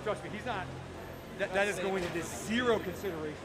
trust me, he's not. That is going into zero consideration.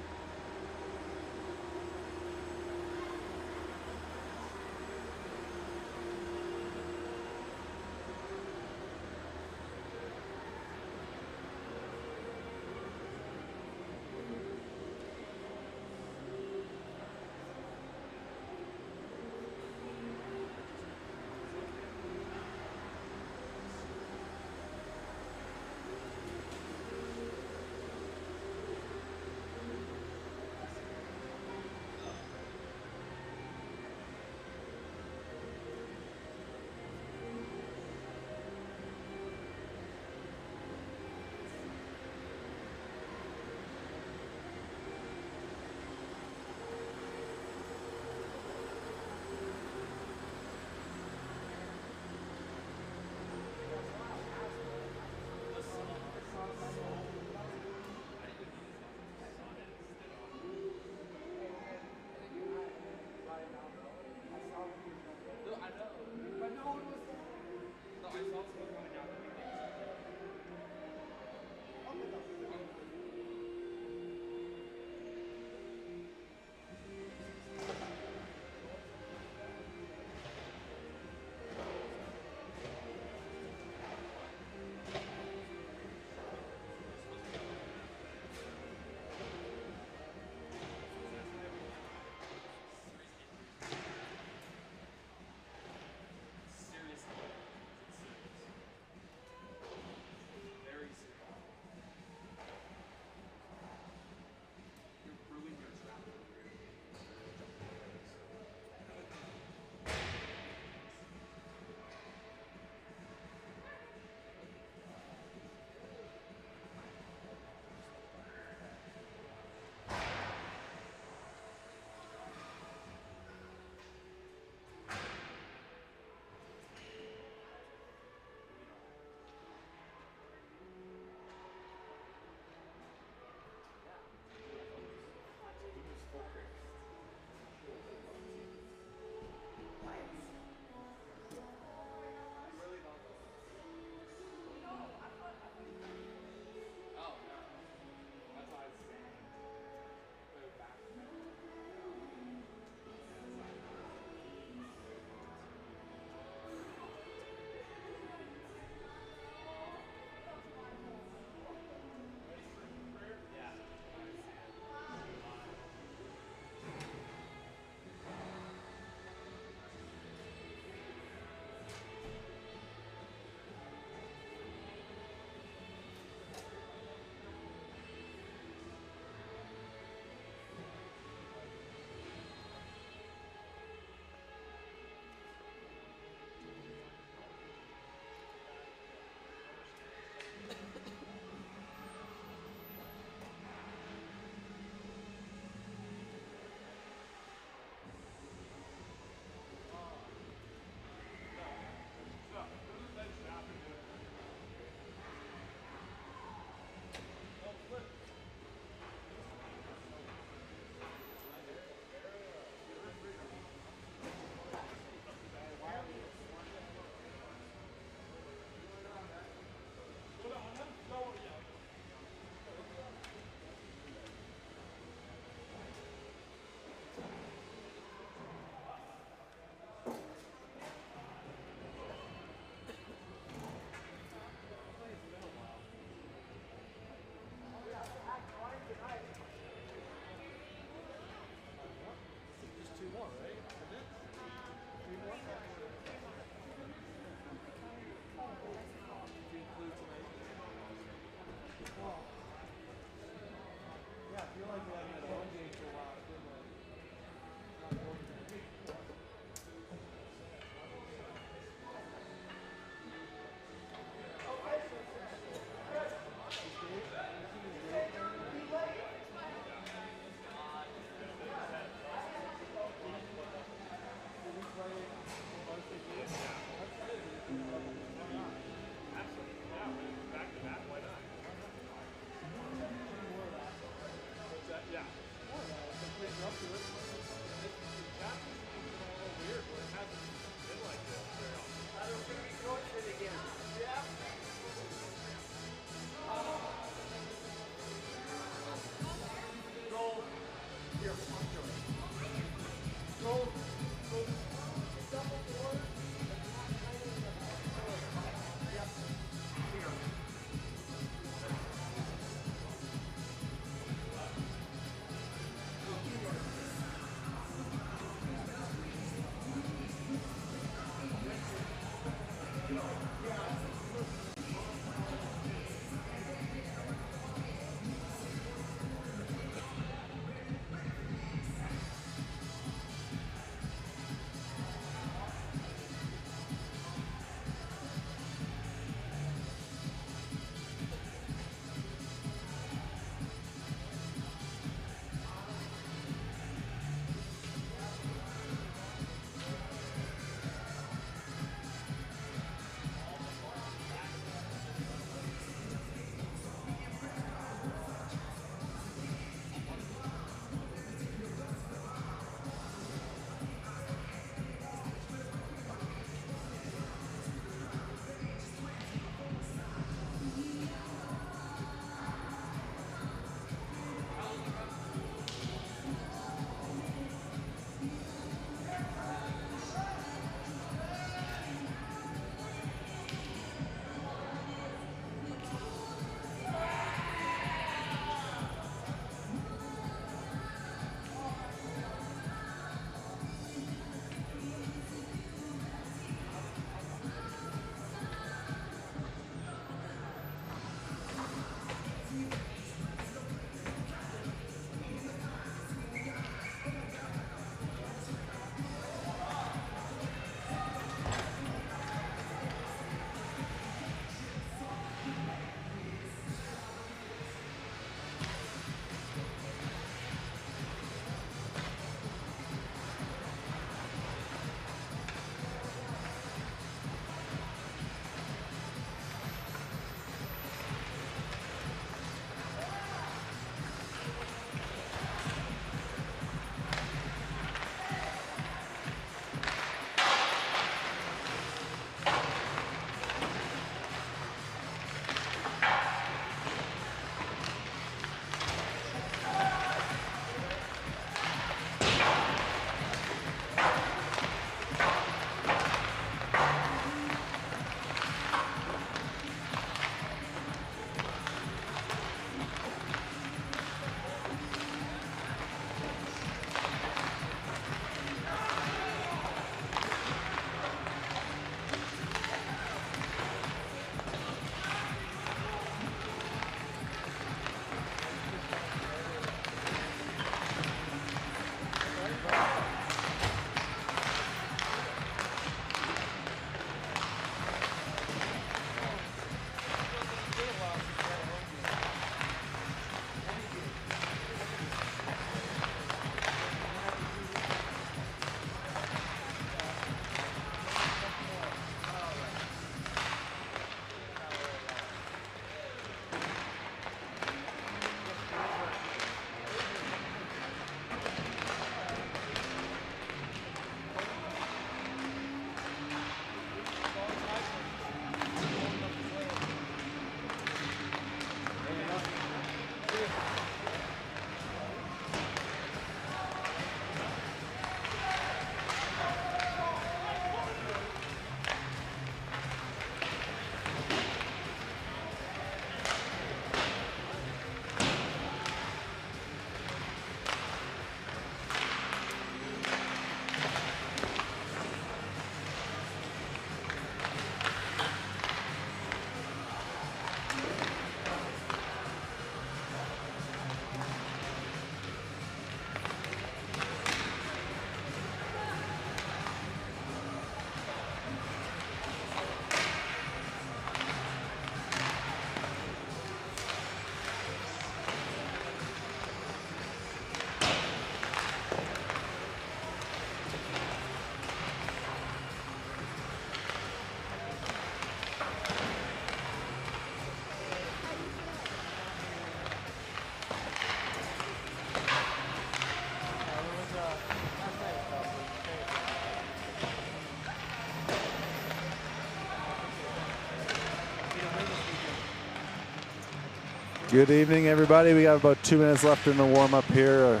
Good evening, everybody. We got about 2 minutes left in the warm-up here.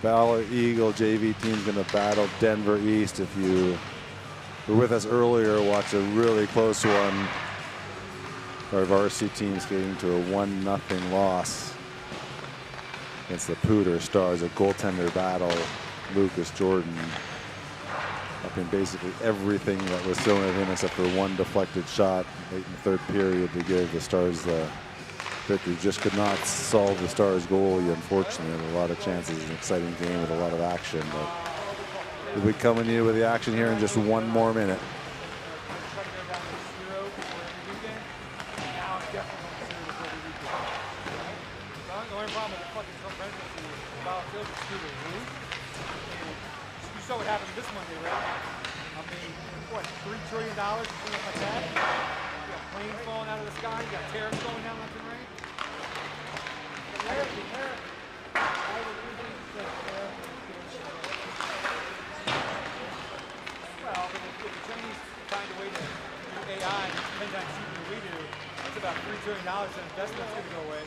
Valor Eagle JV team's going to battle Denver East. If you were with us earlier, watch a really close one. Our varsity team's getting to a 1-0 loss against the Pooter Stars. A goaltender battle. Lucas Jordan up in basically everything that was thrown at him except for one deflected shot late in the third period to give the Stars the victory. Just could not solve the Stars goalie, unfortunately. Had a lot of chances. An exciting game with a lot of action. But we'll be coming to you with the action here in just 1 more minute. You saw what happened this Monday, right? I mean, what, $3 trillion or something like that? You got planes falling out of the sky, you got tariffs going down left and right. Well, but if the Chinese find a way to do AI 10 times cheaper than we do, that's about $3 trillion in investment that's going to go away.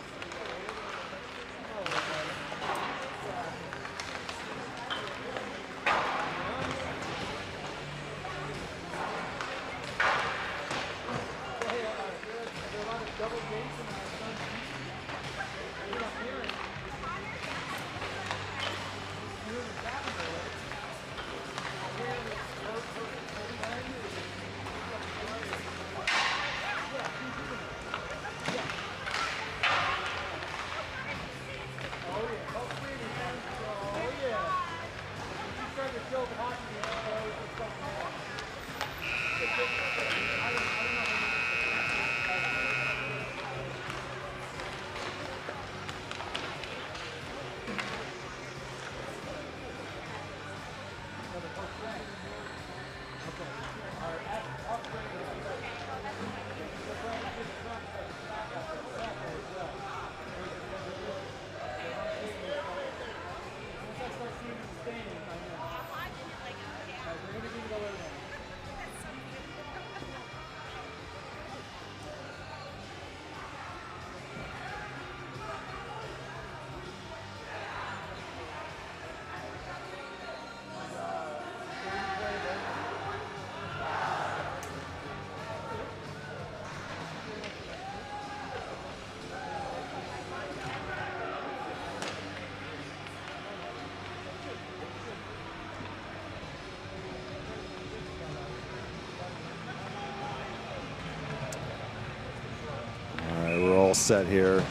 All set here.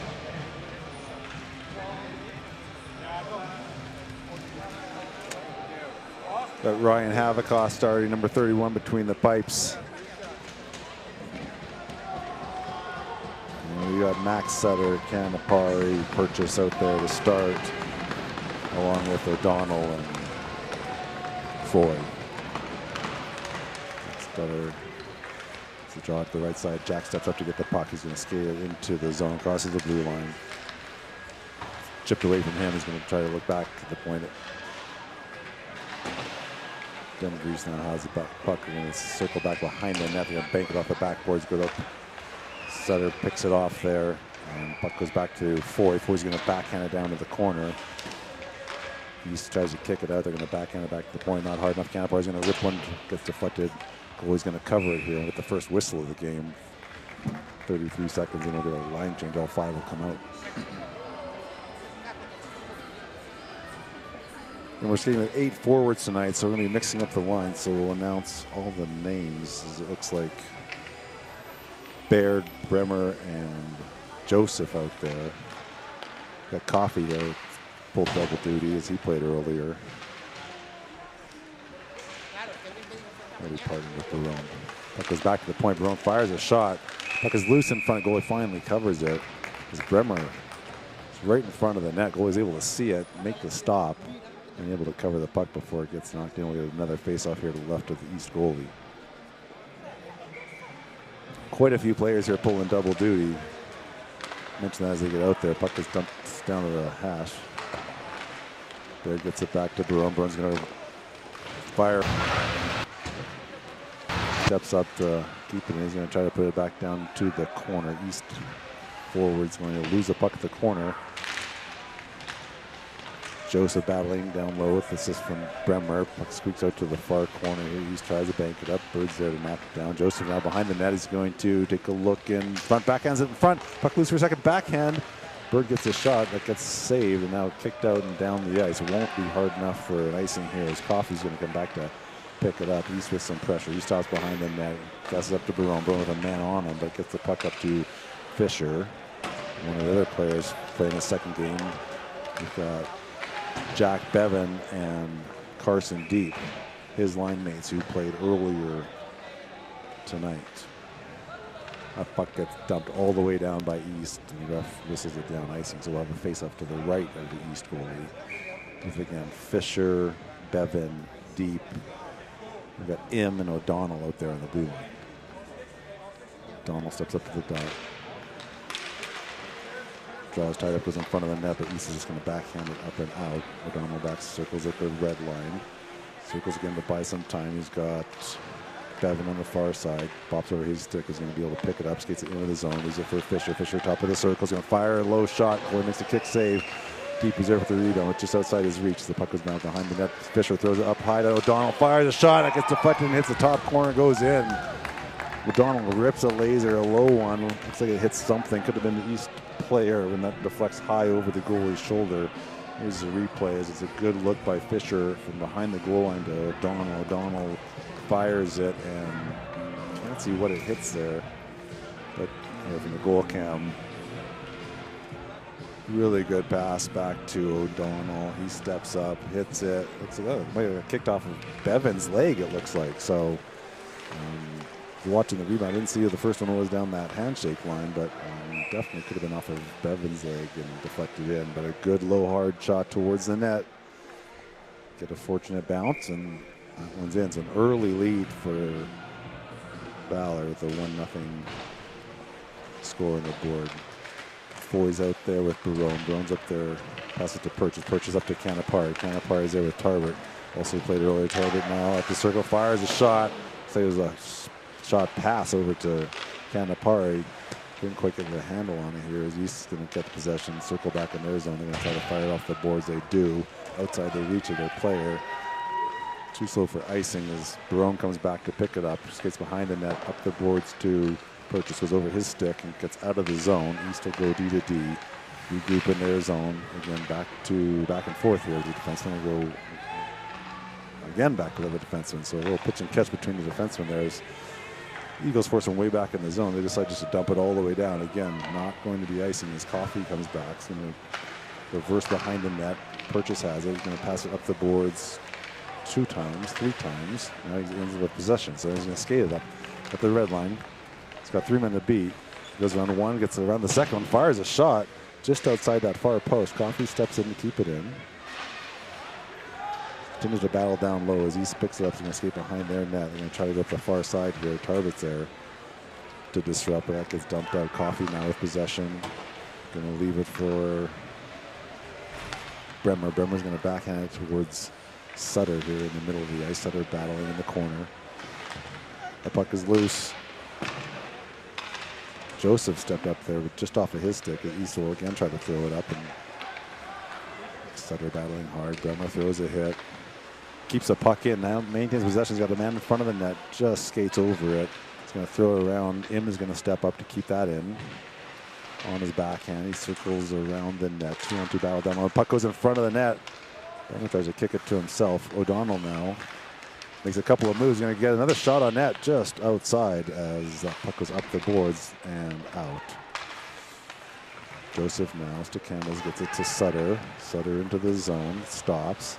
Got Ryan Havicoff starting, number 31 between the pipes. And we got Max Sutter, Canapari, Purchase out there to start, along with O'Donnell and Foy. Sutter. The draw at the right side. Jack steps up to get the puck. He's going to skate it into the zone, crosses the blue line. Chipped away from him. He's going to try to look back to the point. Denver now has the puck. We're going to circle back behind the net. They're going to bank it off the backboards. Good up. Sutter picks it off there. And puck goes back to Foy. Foy's going to backhand it down to the corner. He tries to kick it out. They're going to backhand it back to the point. Not hard enough. Canapar's going to rip one. Gets deflected. Goalie's going to cover it here with the first whistle of the game. 33 seconds and we'll get a line change. All 5 will come out. And we're skating with 8 forwards tonight, so we're going to be mixing up the line. So we'll announce all the names. As it looks like Baird, Bremer, and Joseph out there. Got Coffee there, pulled double duty as he played earlier. Maybe partnered with Barone. Puck goes back to the point. Barone fires a shot. Puck is loose in front. Goalie finally covers it. As Bremer is right in front of the net. Goalie's able to see it, make the stop, and able to cover the puck before it gets knocked in. We have another face-off here to the left of the East goalie. Quite a few players here pulling double duty. Mention that as they get out there. Puck is dumped down to the hash. There gets it back to Barone. Barone's going to fire. Steps up to keep it. He's going to try to put it back down to the corner, east forwards going to lose the puck at the corner. Joseph battling down low with assist from Bremer. Puck squeaks out to the far corner here. He tries to bank it up. Bird's there to knock it down. Joseph now behind the net. He's going to take a look in front. Backhands it in front. Puck loose for a second. Backhand. Bird gets a shot that gets saved and now kicked out and down the ice. It won't be hard enough for an icing here as Coffey's going to come back to pick it up. He's with some pressure. He stops behind the net. Passes up to Barone. Barone with a man on him, but gets the puck up to Fisher. One of the other players playing the second game. We've got Jack Bevan and Carson Deep, his line mates who played earlier tonight. That puck gets dumped all the way down by East, and the ref whistles it down icing. So we'll have a face-off to the right of the East goalie. With again Fisher, Bevan, Deep. We've got Im and O'Donnell out there on the blue line. O'Donnell steps up to the dot. Draws tied up, goes in front of the net, but East is just going to backhand it up and out. O'Donnell back circles at the red line. Circles again to buy some time. He's got Bevan on the far side. Bops over his stick, is going to be able to pick it up, skates it into the zone. Leaves it for Fisher. Fisher top of the circle, is going to fire a low shot. Corey makes a kick save. Deep is there for the rebound. It's just outside his reach. The puck goes down behind the net. Fisher throws it up high to O'Donnell. Fires a shot. It gets deflected and hits the top corner. Goes in. O'Donnell rips a laser, a low one. Looks like it hits something. Could have been the East player when that deflects high over the goalie's shoulder. Here's the replay as it's a good look by Fisher from behind the goal line to O'Donnell. O'Donnell fires it and can't see what it hits there. But from the goal cam, really good pass back to O'Donnell. He steps up, hits it. Looks like it might have kicked off of Bevan's leg, it looks like. So watching the rebound, I didn't see the first one was down that handshake line, but definitely could have been off of Bevan's leg and deflected in. But a good low hard shot towards the net. Get a fortunate bounce, and that one's in. It's an early lead for Valor with a 1-0 score on the board. Foy's out there with Barone. Barone's up there, passes to Purchase. Purchase up to Canapari. Canapari's there with Tarbert. Also played earlier. Tarbert now at the circle, fires a shot. So it was a shot pass over to Canapari. Couldn't quite get the handle on it here as East's going to get the possession, circle back in their zone. They're going to try to fire it off the boards. They do, outside the reach of their player. Too slow for icing as Barone comes back to pick it up. Skates behind the net, up the boards to Purchase, goes over his stick and gets out of the zone. East will go D to D. Regroup in their zone. Again, back and forth here. The defenseman will go again back to the defenseman. So a little pitch and catch between the defensemen there as Eagles force them way back in the zone. They decide just to dump it all the way down. Again, not going to be icing as Coffey comes back. He's going to reverse behind the net. Purchase has it. He's going to pass it up the boards 2 times, 3 times. Now he ends with possession. So he's going to skate it up at the red line. He's got 3 men to beat. Goes around one, gets around the second one, fires a shot just outside that far post. Coffey steps in to keep it in. Continues to battle down low as East picks it up. He's going to skate behind their net. They're going to try to go up the far side here. Target's there to disrupt, but that gets dumped out. Coffey now with possession. Going to leave it for Bremer. Bremer's going to backhand it towards Sutter here in the middle of the ice. Sutter battling in the corner. The puck is loose. Joseph stepped up there just off of his stick. East will again try to throw it up, and Sutter battling hard. Bremer throws a hit. Keeps the puck in now, maintains possession. He's got a man in front of the net, just skates over it. He's going to throw it around. Im is going to step up to keep that in. On his backhand, he circles around the net. 2-on-2 battle down low. The puck goes in front of the net. Bremer tries to kick it to himself. O'Donnell now makes a couple of moves. Going to get another shot on net just outside as that puck goes up the boards and out. Joseph now, Stakandis gets it to Sutter. Sutter into the zone, stops,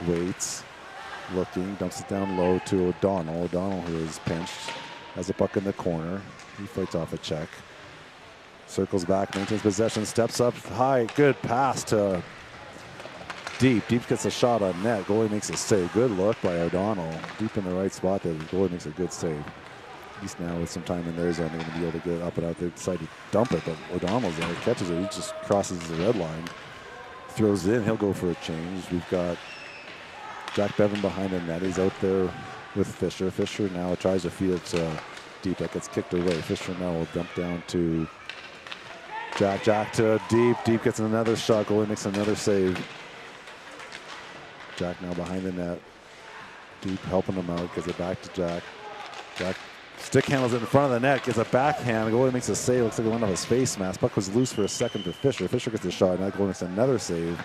waits, looking, dumps it down low to O'Donnell. O'Donnell, who is pinched, has a puck in the corner. He fights off a check. Circles back, maintains possession, steps up high. Good pass to Deep. Deep gets a shot on net. Goalie makes a save. Good look by O'Donnell. Deep in the right spot there. The goalie makes a good save. East now with some time in their zone, they're going to be able to get up and out. They decide to dump it, but O'Donnell's there. He catches it. He just crosses the red line. Throws it in. He'll go for a change. We've got Jack Bevan behind the net. He's out there with Fisher. Fisher now tries to feed it to Deep. That gets kicked away. Fisher now will dump down to Jack to Deep. Deep gets another shot. Goalie makes another save. Jack now behind the net. Deep helping him out. Gets it back to Jack. Jack stick handles it in front of the net. Gets a backhand. Goalie makes a save. Looks like it went off his face mask. Puck was loose for a second for Fisher. Fisher gets the shot. Now goalie makes another save.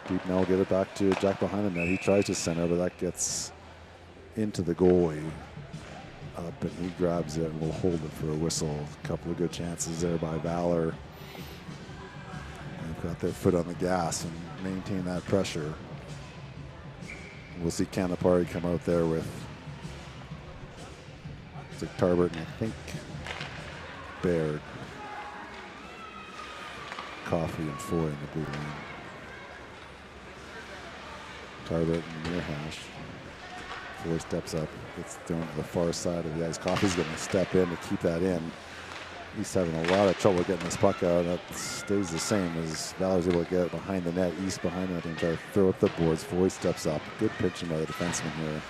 Deep now will get it back to Jack behind the net. He tries to center, but that gets into the goalie. Up and he grabs it and will hold it for a whistle. A couple of good chances there by Valor. They've got their foot on the gas and maintain that pressure. We'll see Canapari come out there with Tarbert and I think Baird, Coffee and Foy in the blue line. Tarbert and Mearhash. Foy steps up, gets thrown to the far side of the ice. Coffee's going to step in to keep that in. He's having a lot of trouble getting this puck out. That stays the same as Valor's able to get it behind the net. East behind the net and try to throw up the boards. Foy steps up. Good pitching by the defenseman here.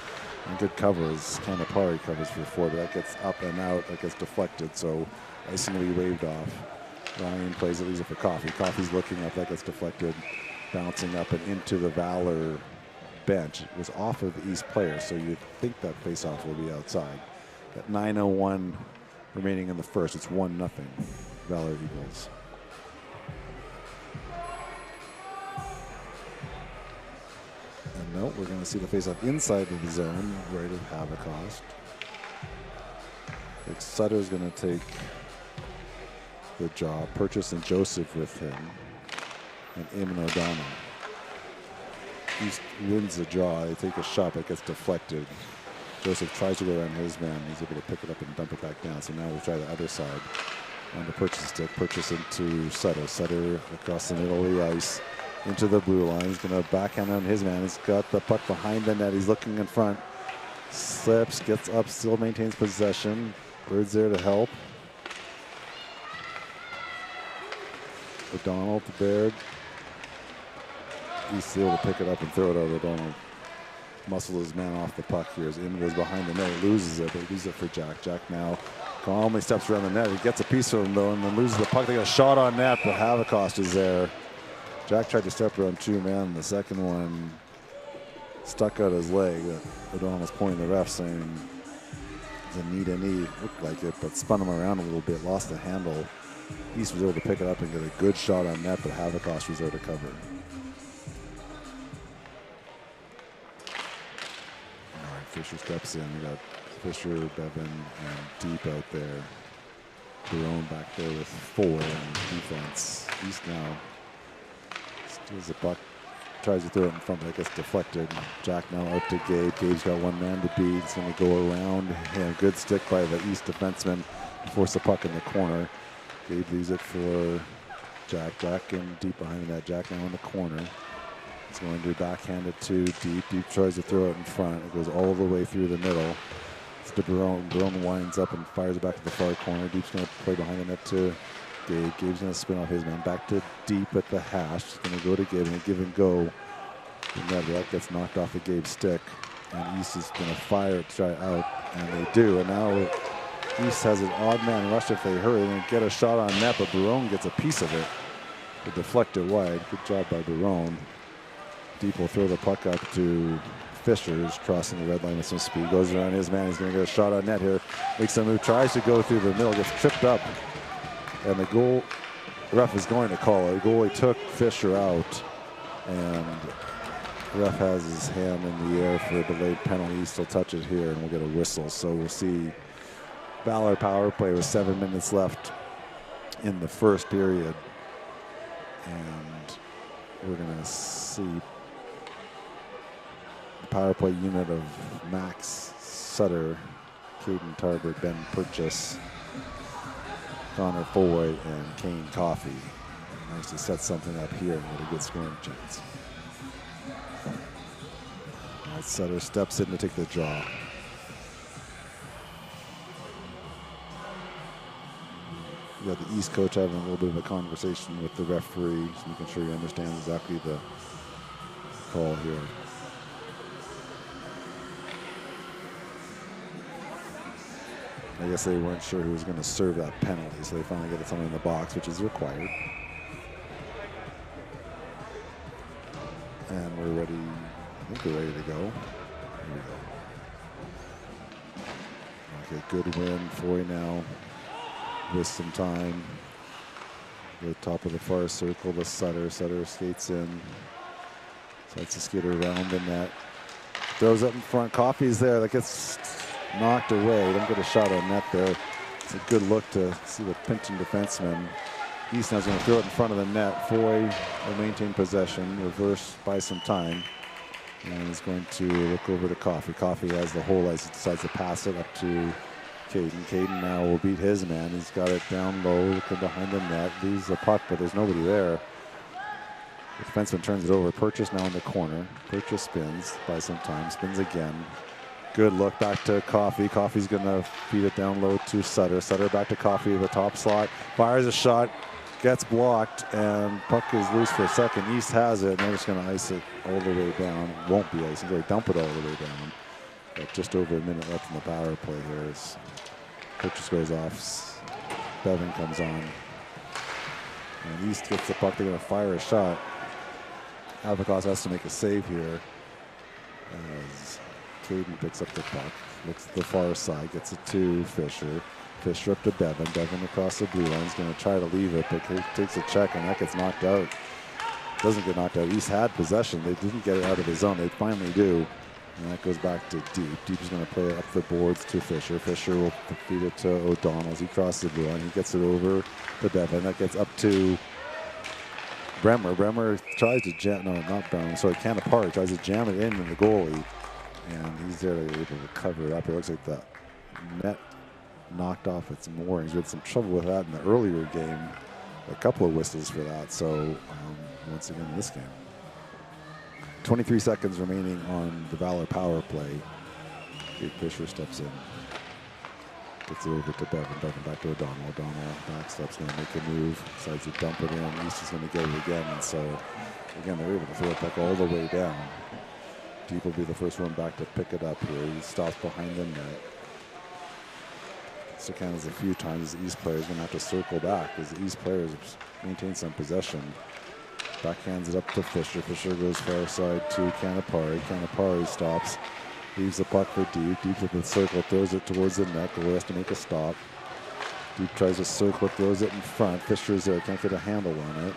And good cover as Canapari covers for Foy, but that gets up and out. That gets deflected, so icing will be waved off. Ryan plays it, leaves it for Coffee. Coffee's looking up. That gets deflected. Bouncing up and into the Valor bench. It was off of the East player, so you'd think that faceoff will be outside. At 9:01 remaining in the first, it's 1-0 Valor Eagles. And no, we're going to see the faceoff inside of the zone, right of Haverkost. Sutter's going to take the job. Purchase and Joseph with him, and Eamon O'Donnell. East wins the draw. They take a shot that gets deflected. Joseph tries to go around his man. He's able to pick it up and dump it back down. So now we'll try the other side on the purchase stick. Purchase into Sutter. Sutter across the middle of the ice into the blue line. He's going to backhand on his man. He's got the puck behind the net. He's looking in front. Slips, gets up, still maintains possession. Bird's there to help. O'Donnell to Baird. He's able to pick it up and throw it over. O'Donnell muscle his man off the puck here as Eamon goes behind the net. He loses it, but he loses it for Jack. Jack now calmly steps around the net. He gets a piece of him though and then loses the puck. They got a shot on net, but Haverkost is there. Jack tried to step around two men. The second one stuck out his leg. O'Donnell was pointing the ref saying it's a knee. Looked like it, but spun him around a little bit, lost the handle. East was able to pick it up and get a good shot on net, but Haverkost was there to cover. Fisher steps in. We got Fisher, Bevan, and Deep out there. Barone back there with 4 in defense. East now steals the puck, tries to throw it in front, but it gets deflected. Jack now out to Gabe. Gabe's got one man to beat. He's going to go around. And good stick by the East defenseman to force the puck in the corner. Gabe leaves it for Jack. Jack and Deep behind the net. Jack now in the corner. He's going to backhand it to Deep. Deep tries to throw it in front. It goes all the way through the middle. It's to Barone. Barone winds up and fires it back to the far corner. Deep's going to play behind the net to Gabe. Gabe's going to spin off his man. Back to Deep at the hash. He's going to go to Gabe and a give and go. And that gets knocked off the Gabe stick. And East is going to fire it to try out. And they do. And now East has an odd man rush if they hurry. They're going to get a shot on net, but Barone gets a piece of it. To deflect it wide. Good job by Barone. Deep will throw the puck up to Fisher, who's crossing the red line with some speed. Goes around his man. He's going to get a shot on net here. Makes a move. Tries to go through the middle. Gets tripped up. And the ref is going to call it. The goalie took Fisher out. And the ref has his hand in the air for a delayed penalty. He still touch it here, and we'll get a whistle. So we'll see Valor power play with 7 minutes left in the first period. And we're going to see power play unit of Max Sutter, Caden Tarbert, Ben Purchase, Connor Foy, and Kane Coffey. Nice to set something up here and get a good scoring chance. Right, Sutter steps in to take the draw. We got the East coach having a little bit of a conversation with the referee, so making sure he understands exactly the call here. I guess they weren't sure who was going to serve that penalty, so they finally get someone in the box, which is required. And we're ready. I think we're ready to go. Here we go. Okay, good win. Foy now with some time. The top of the far circle, the Sutter. Sutter skates in. Starts to skate around the net. Throws up in front. Coffey's there. That gets knocked away. Don't get a shot on net there. It's a good look to see the pinching defenseman. East now's going to throw it in front of the net. Foy will maintain possession. Reverse by some time. And he's going to look over to Coffey. Coffey has the whole ice. He decides to pass it up to Caden. Caden now will beat his man. He's got it down low, looking behind the net. Leaves the puck, but there's nobody there. The defenseman turns it over. Purchase now in the corner. Purchase spins by some time. Spins again. Good look back to Coffey. Coffey's going to feed it down low to Sutter. Sutter back to Coffey, the top slot. Fires a shot. Gets blocked, and puck is loose for a second. East has it, and they're just going to ice it all the way down. Won't be icing. They're going to dump it all the way down. But just over a minute left in the power play here as Purchase goes off. Bevan comes on. And East gets the puck. They're going to fire a shot. Avakos has to make a save here as Caden picks up the puck. Looks at the far side, gets it to Fisher. Fisher up to Bevan. Bevan across the blue line. He's going to try to leave it, but he takes a check, and that gets knocked out. Doesn't get knocked out. East had possession. They didn't get it out of the zone. They finally do. And that goes back to Deep. Deep is going to play it up the boards to Fisher. Fisher will feed it to O'Donnell as he crosses the blue line. He gets it over to Bevan. That gets up to Bremer. Bremer tries to jam, no, not Bremer, sorry, Canapari tries to jam it in the goalie. And he's there to be able to cover it up. It looks like the net knocked off its moorings. We had some trouble with that in the earlier game. A couple of whistles for that. So once again in this game. 23 seconds remaining on the Valor power play. Kate Fisher steps in. Gets it over to Bevan. Bevan back to O'Donnell. O'Donnell backsteps, going to make a move. Decides to dump it in. East is going to get it again. And so, again, they're able to throw it back all the way down. Deep will be the first one back to pick it up here. He stops behind the net. So Canada's a few times. The East player is going to have to circle back as the East players maintain some possession. Backhands it up to Fisher. Fisher goes far side to Canapari. Canapari stops. Leaves the puck for Deep. Deep with the circle, throws it towards the net. Goalie has to make a stop. Deep tries to circle, throws it in front. Fisher's there, can't get a handle on it.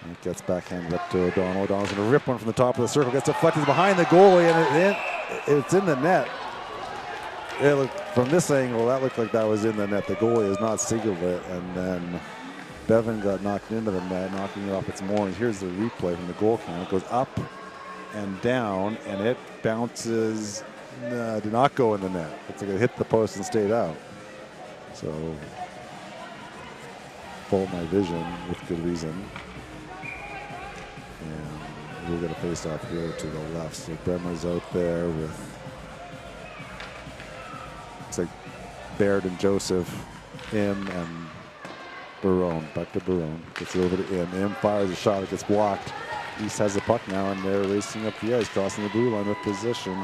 And it gets backhanded up to O'Donnell. O'Donnell's going to rip one from the top of the circle. Gets deflected behind the goalie, and it's in the net. From this angle, that looked like that was in the net. The goalie has not signaled it, and then Bevan got knocked into the net, knocking it off its moorings. Here's the replay from the goal cam. It goes up and down, and it bounces. Did not go in the net. Looks like it hit the post and stayed out. So, fault my vision with good reason. And we're going to face off here to the left. So Bremer's out there with, looks like Baird and Joseph, Im and Barone. Back to Barone. Gets it over to Im. Im fires a shot. It gets blocked. East has the puck now, and they're racing up the ice, crossing the blue line with position.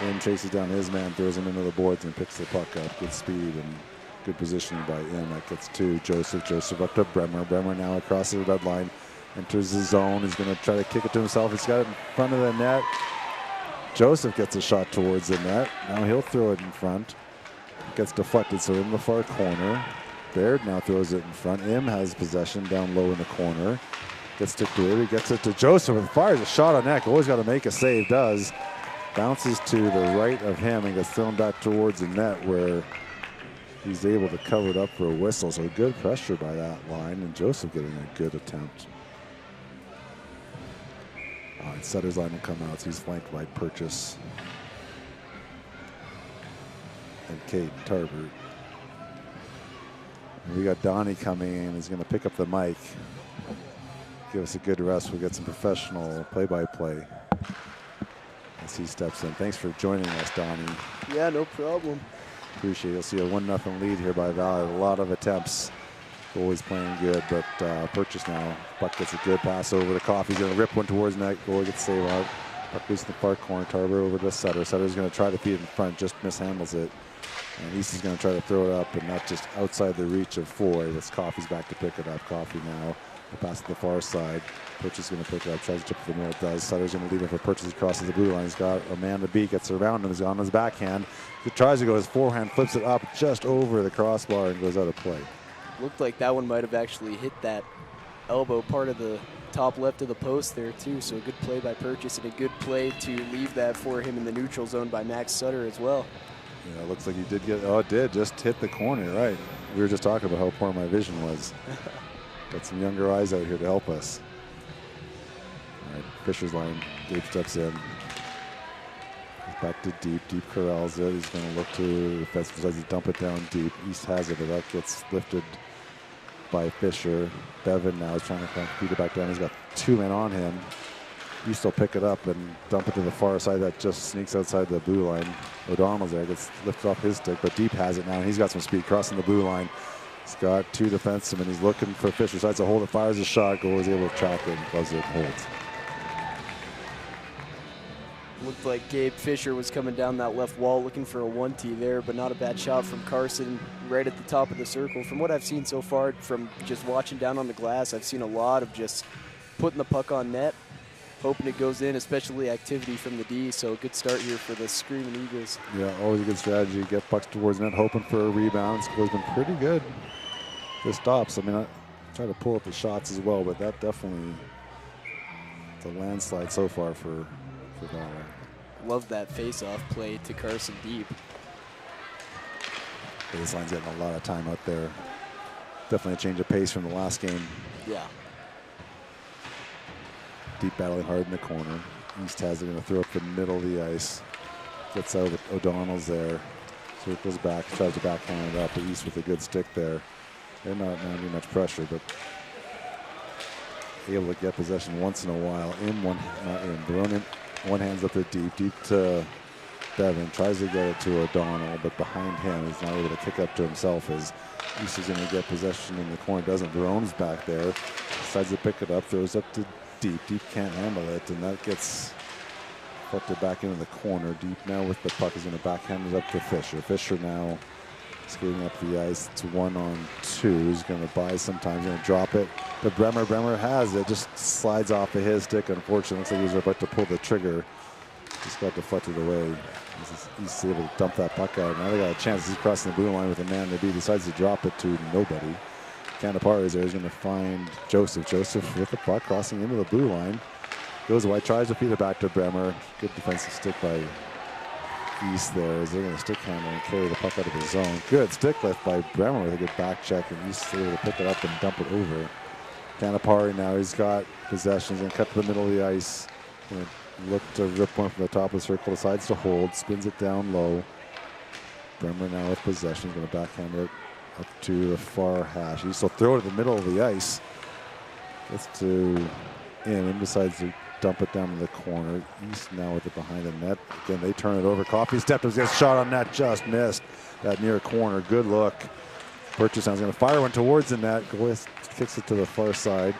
Im chases down his man, throws him into the boards, and picks the puck up. Good speed and good positioning by Im. That gets to Joseph. Joseph up to Bremer. Bremer now across the red line. Enters the zone. He's going to try to kick it to himself. He's got it in front of the net. Joseph gets a shot towards the net. Now he'll throw it in front. It gets deflected, so in the far corner. Baird now throws it in front. Im has possession down low in the corner. Gets to He gets it to Joseph and fires a shot on net. Always got to make a save. Does. Bounces to the right of him and gets thrown back towards the net where he's able to cover it up for a whistle. So good pressure by that line, and Joseph getting a good attempt. All right, Sutter's line will come out. So he's flanked by Purchase and Caden Tarbert. And we got Donnie coming in. He's going to pick up the mic. Give us a good rest. We'll get some professional play-by-play as he steps in. Thanks for joining us, Donnie. Yeah, no problem. Appreciate it. You'll see a 1-0 lead here by Valor. A lot of attempts. Always playing good, but Purchase now. Buck gets a good pass over to Coffey. He's going to rip one towards net. Goalie gets save out. Puck loose in the far corner. Tarver over to Sutter. Sutter's going to try to feed it in front, just mishandles it. And East is going to try to throw it up, and not just outside the reach of Foy. With Coffey's back to pick it up. Coffey now. The pass to the far side. Purchase is going to pick it up. Tries to tip it to the middle. Does. Sutter's going to leave it for Purchase. Crosses the blue line. He's got a man to beat. Gets around him. He's on his backhand. He tries to go. His forehand flips it up just over the crossbar and goes out of play. Looked like that one might have actually hit that elbow part of the top left of the post there too. So a good play by Purchase and a good play to leave that for him in the neutral zone by Max Sutter as well. Yeah, it looks like he did get, oh, it did just hit the corner, right. We were just talking about how poor my vision was. Got some younger eyes out here to help us. All right, Fisher's line, Gabe steps in. Back to deep, Deep corrals it. He's going to look to the fence, decides to dump it down deep. East has it, but that gets lifted by Fisher. Bevan now is trying to kind of feed it back down. He's got 2 men on him. East will pick it up and dump it to the far side. That just sneaks outside the blue line. O'Donnell's there, gets lifted off his stick, but Deep has it now, and he's got some speed crossing the blue line. He's got 2 defensemen. He's looking for Fisher. Decides to hold it, fires a shot. Goal is able to track it and close it and holds. Looked like Gabe Fisher was coming down that left wall looking for a 1-T there, but not a bad shot from Carson right at the top of the circle. From what I've seen so far, from just watching down on the glass, I've seen a lot of just putting the puck on net, hoping it goes in, especially activity from the D. So a good start here for the Screaming Eagles. Yeah, always a good strategy. Get pucks towards net, hoping for a rebound. School's been pretty good. The stops. I mean, I try to pull up the shots as well, but that definitely, it's a landslide so far for Valor. Love that face-off play to Carson Deep. This line's getting a lot of time out there. Definitely a change of pace from the last game. Yeah. Deep battling hard in the corner. East has it, going to throw up the middle of the ice. Gets out, O'Donnell's there. Circles back, tries to backhand it up. But East with a good stick there. They're not under much pressure, but able to get possession once in a while. One hand's up there deep to Bevan. Tries to get it to O'Donnell, but behind him, he's not able to kick up to himself as East is going to get possession in the corner. Doesn't. Verone's back there. Decides to pick it up, throws up to Deep. Deep can't handle it, and that gets flipped back into the corner. Deep now with the puck is going to backhand it up to Fisher. Fisher now skating up the ice. It's 1-on-2. He's going to buy some time. He's going to drop it. But Bremer has it. Just slides off of his stick. Unfortunately, looks like he was about to pull the trigger. Just got deflected away. He's able to dump that puck out. Now they got a chance. He's crossing the blue line with a man to beat. Decides to drop it to nobody. Canapari is there. He's going to find Joseph. Joseph with the puck crossing into the blue line. Goes away. Tries to feed it back to Bremer. Good defensive stick by East there as they're going to stick handle and carry the puck out of the zone. Good stick lift by Bremer with a good back check, and East is able to pick it up and dump it over. Canapari now, he's got possession. He's going to cut to the middle of the ice. Going to look to rip one from the top of the circle. Decides to hold. Spins it down low. Bremer now with possession. He's going to backhand it up to the far hash. East will throw it in the middle of the ice. Gets to in and decides to dump it down to the corner. East now with it behind the net. Again, they turn it over. Coffey stepped up, gets shot on net, just missed that near corner. Good look. Purchase now is going to fire one towards the net. Goalie kicks it to the far side.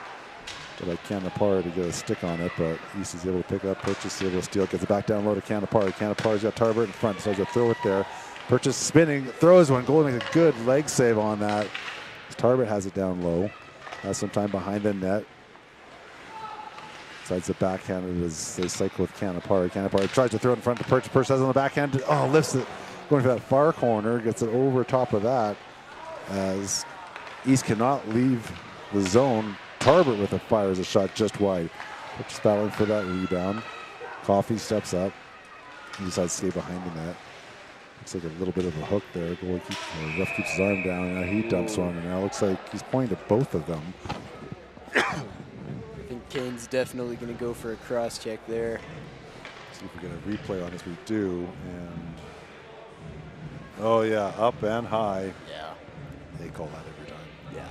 But I can't apart to get a stick on it, but East is able to pick it up. Purchase is able to steal, gets it back down low to Canapari. Canapari's got Tarbert in front, decides to throw it there. Purchase spinning, throws one. Goalie makes a good leg save on that. Tarbert has it down low. Has some time behind the net. Decides to backhand it as they cycle with Canapari. Canapari tries to throw it in front to Purchase. Purchase has it on the backhand. Oh, lifts it. Going for that far corner. Gets it over top of that as East cannot leave the zone. Tarbert with a fires a shot just wide. Purchase battling for that rebound. Coffey steps up. He decides to stay behind the net. Looks like a little bit of a hook there. The ref keeps his arm down, and now he dumps one. And now looks like he's pointing to both of them. I think Kane's definitely going to go for a cross check there. See if we get a replay on this. We do. And oh yeah, up and high. Yeah. They call that every time. Yeah.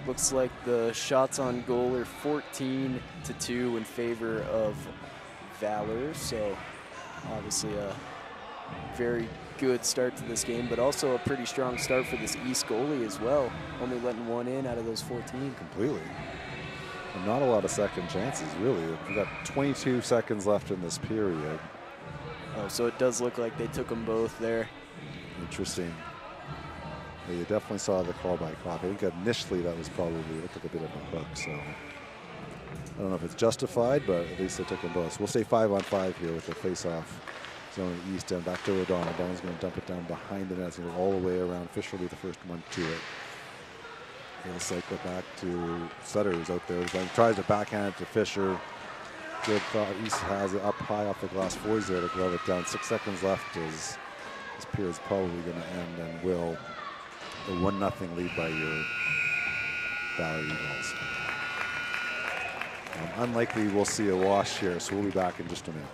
Looks like the shots on goal are 14-2 in favor of Valor. So obviously a very good start to this game, but also a pretty strong start for this East goalie as well. Only letting one in out of those 14. Completely. And not a lot of second chances, really. We've got 22 seconds left in this period. Oh, so it does look like they took them both there. Interesting. Yeah, you definitely saw the call by clock. I think initially that was probably looked like a bit of a hook. So I don't know if it's justified, but at least they took them both. So we'll stay 5-on-5 here with the face-off zone at the east end. Back to O'Donnell. O'Donnell's going to dump it down behind the net. It's going to go all the way around. Fisher will be the first one to it. He'll cycle back to Sutter, who's out there. He tries to backhand it to Fisher. Good thought. East has it up high off the glass. Foy's there to glove it down. 6 seconds left as this period's probably going to end and will. The 1-0 lead by your Valor Eagles. Unlikely we'll see a wash here, so we'll be back in just a minute.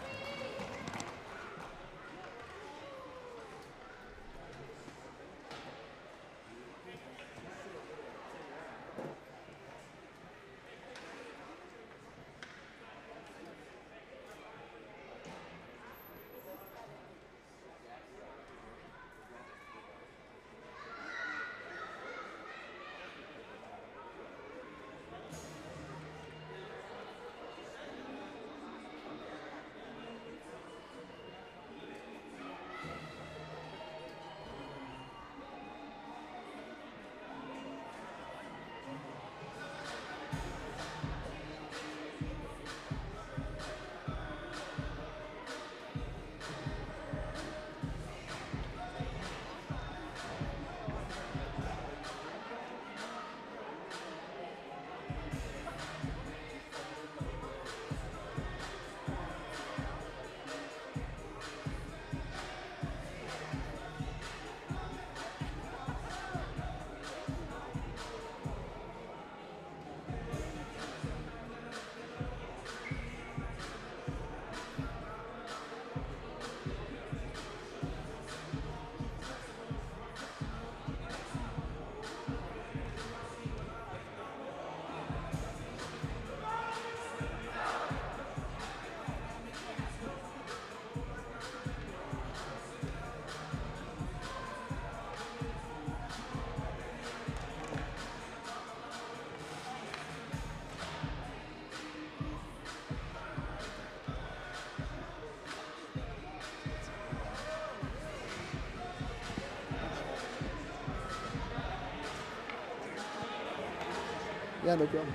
Yeah, no problem.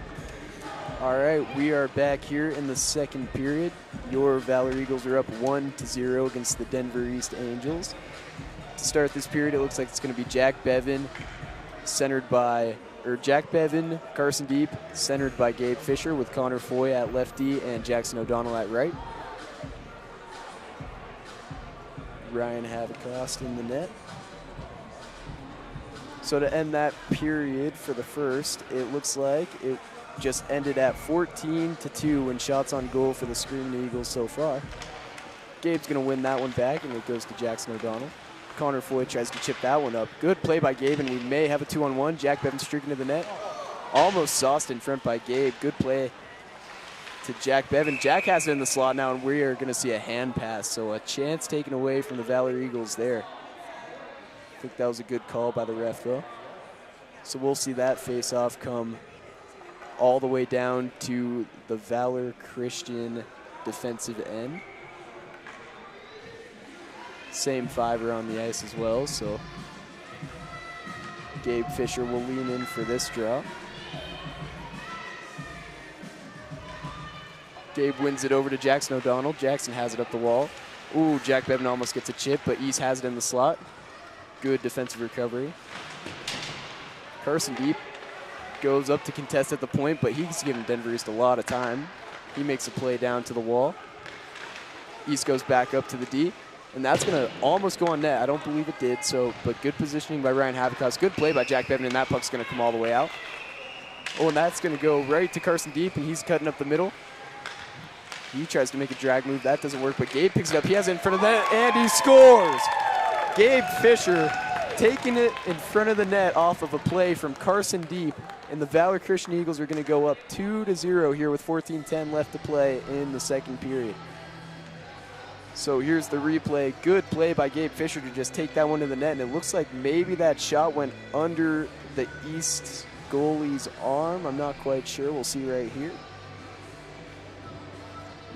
All right, we are back here in the second period. Your Valor Eagles are up 1-0 against the Denver East Angels. To start this period, it looks like it's going to be Jack Bevan, Carson Deep, centered by Gabe Fisher with Connor Foy at lefty and Jackson O'Donnell at right. Ryan Havicost in the net. So to end that period for the first, it looks like it just ended at 14-2 in shots on goal for the Screaming Eagles so far. Gabe's going to win that one back, and it goes to Jackson O'Donnell. Connor Foy tries to chip that one up. Good play by Gabe, and we may have a 2-on-1. Jack Bevan streaking to the net. Almost sauced in front by Gabe. Good play to Jack Bevan. Jack has it in the slot now, and we are going to see a hand pass. So a chance taken away from the Valor Eagles there. I think that was a good call by the ref, though. So we'll see that face-off come all the way down to the Valor Christian defensive end. Same fiver on the ice as well, so Gabe Fisher will lean in for this draw. Gabe wins it over to Jackson O'Donnell. Jackson has it up the wall. Ooh, Jack Bevan almost gets a chip, but East has it in the slot. Good defensive recovery. Carson Deep goes up to contest at the point, but he's giving Denver East a lot of time. He makes a play down to the wall. East goes back up to the D, and that's going to almost go on net. I don't believe it did, but good positioning by Ryan Havicost. Good play by Jack Bevan, and that puck's going to come all the way out. Oh, and that's going to go right to Carson Deep, and he's cutting up the middle. He tries to make a drag move. That doesn't work, but Gabe picks it up. He has it in front of the net, and he scores! Gabe Fisher taking it in front of the net off of a play from Carson Deep, and the Valor Christian Eagles are going to go up 2-0 here with 14:10 left to play in the second period. So here's the replay. Good play by Gabe Fisher to just take that one to the net, and it looks like maybe that shot went under the East goalie's arm. I'm not quite sure. We'll see right here.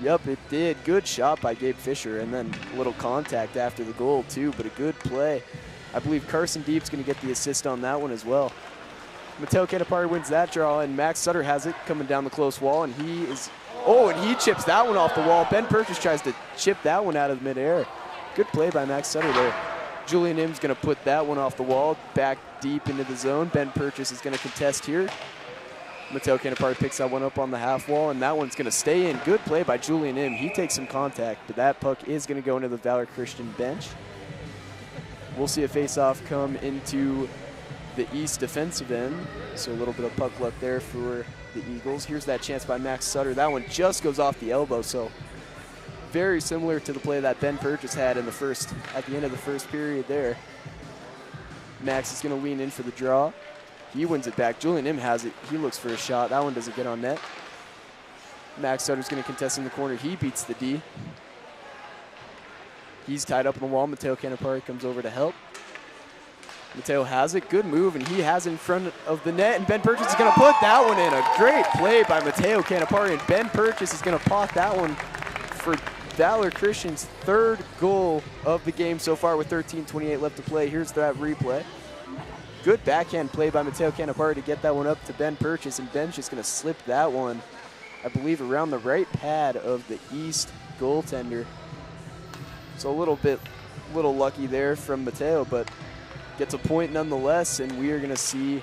Yep, it did. Good shot by Gabe Fisher, and then a little contact after the goal too, but a good play. I believe Carson Deep's going to get the assist on that one as well. Mateo Canapari wins that draw, and Max Sutter has it coming down the close wall, and he is, and he chips that one off the wall. Ben Purchase tries to chip that one out of midair. Good play by Max Sutter there. Julian Im's going to put that one off the wall, back deep into the zone. Ben Purchase is going to contest here. Mateo Canapari picks that one up on the half wall, and that one's going to stay in. Good play by Julian Im. He takes some contact, but that puck is going to go into the Valor Christian bench. We'll see a face-off come into the East defensive end, so a little bit of puck luck there for the Eagles. Here's that chance by Max Sutter. That one just goes off the elbow, so very similar to the play that Ben Purchase had in the at the end of the first period there. Max is going to lean in for the draw. He wins it back. Julian Im has it. He looks for a shot. That one doesn't get on net. Max Sutter's going to contest in the corner. He beats the D. He's tied up on the wall. Mateo Canapari comes over to help. Mateo has it. Good move, and he has it in front of the net, and Ben Purchase is going to put that one in. A great play by Mateo Canapari, and Ben Purchase is going to pot that one for Valor Christian's third goal of the game so far with 13:28 left to play. Here's that replay. Good backhand play by Mateo Canapari to get that one up to Ben Purchase, and Ben's just going to slip that one, I believe, around the right pad of the East goaltender. So a little lucky there from Mateo, but gets a point nonetheless, and we are going to see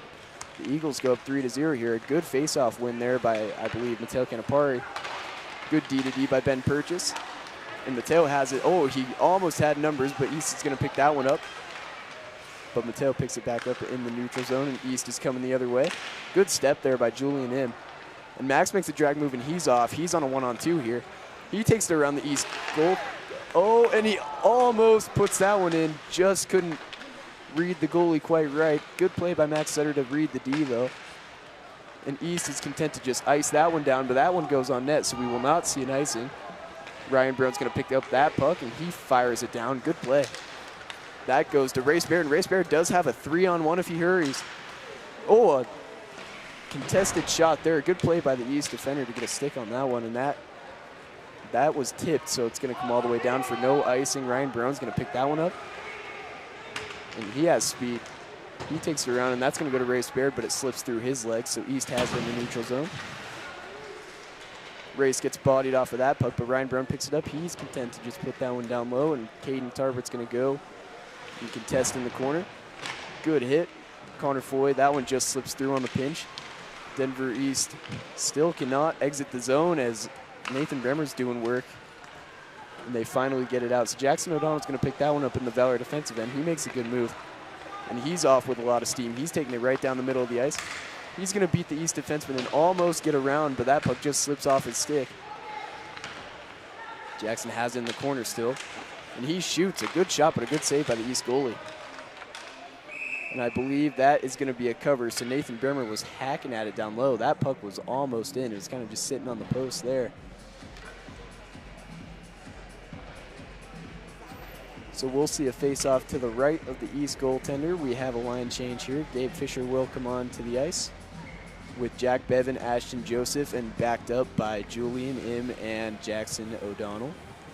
the Eagles go up 3-0 here. A good face-off win there by, I believe, Mateo Canapari. Good D-to-D by Ben Purchase. And Mateo has it. Oh, he almost had numbers, but East is going to pick that one up. But Mateo picks it back up in the neutral zone, and East is coming the other way. Good step there by Julian Im. And Max makes a drag move, and he's off. He's on a 1-on-2 here. He takes it around the East goal. Oh, and he almost puts that one in. Just couldn't read the goalie quite right. Good play by Max Sutter to read the D, though. And East is content to just ice that one down, but that one goes on net, so we will not see an icing. Ryan Brown's going to pick up that puck, and he fires it down. Good play. That goes to Race Bear, and Race Bear does have a 3-on-1 if he hurries. Oh, a contested shot there. Good play by the East defender to get a stick on that one, and that was tipped, so it's going to come all the way down for no icing. Ryan Brown's going to pick that one up, and he has speed. He takes it around, and that's going to go to Race Bear, but it slips through his legs, so East has it in the neutral zone. Race gets bodied off of that puck, but Ryan Brown picks it up. He's content to just put that one down low, and Caden Tarvert's going to go and contest in the corner. Good hit. Connor Foy, that one just slips through on the pinch. Denver East still cannot exit the zone as Nathan Bremer's doing work, and they finally get it out. So Jackson O'Donnell's going to pick that one up in the Valor defensive end. He makes a good move, and he's off with a lot of steam. He's taking it right down the middle of the ice. He's going to beat the East defenseman and almost get around, but that puck just slips off his stick. Jackson has it in the corner still, and he shoots. A good shot, but a good save by the East goalie. And I believe that is going to be a cover, so Nathan Bremer was hacking at it down low. That puck was almost in. It was kind of just sitting on the post there. So we'll see a face-off to the right of the East goaltender. We have a line change here. Gabe Fisher will come on to the ice with Jack Bevan, Ashton Joseph, and backed up by Julian Im and Jackson O'Donnell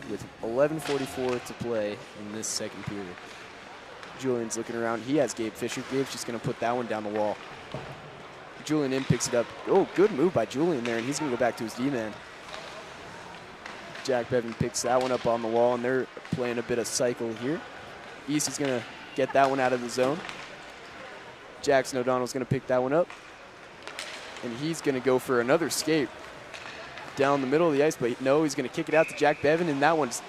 with 11:44 to play in this second period. Julian's looking around. He has Gabe Fisher. Gabe's just going to put that one down the wall. Julian Im picks it up. Oh, good move by Julian there, and he's going to go back to his D-man. Jack Bevan picks that one up on the wall, and they're playing a bit of cycle here. East is going to get that one out of the zone. Jackson O'Donnell's going to pick that one up, and he's going to go for another skate down the middle of the ice, but no, he's going to kick it out to Jack Bevan, and that one's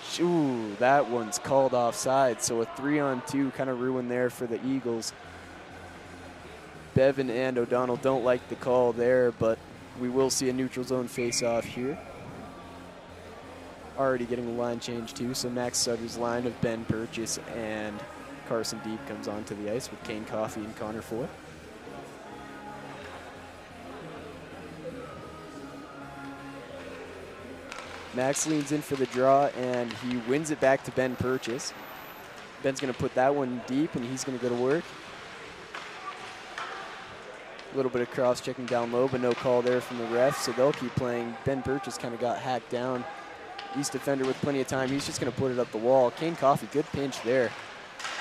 called offside, so a 3-on-2 kind of ruin there for the Eagles. Bevan and O'Donnell don't like the call there, but we will see a neutral zone face-off here. Already getting a line change too, so Max Sutter's line of Ben Purchase and Carson Deep comes onto the ice with Kane Coffey and Connor Foy. Max leans in for the draw, and he wins it back to Ben Purchase. Ben's going to put that one deep, and he's going to go to work. A little bit of cross-checking down low, but no call there from the ref, so they'll keep playing. Ben Burgess kind of got hacked down. East defender with plenty of time. He's just going to put it up the wall. Kane Coffey, good pinch there.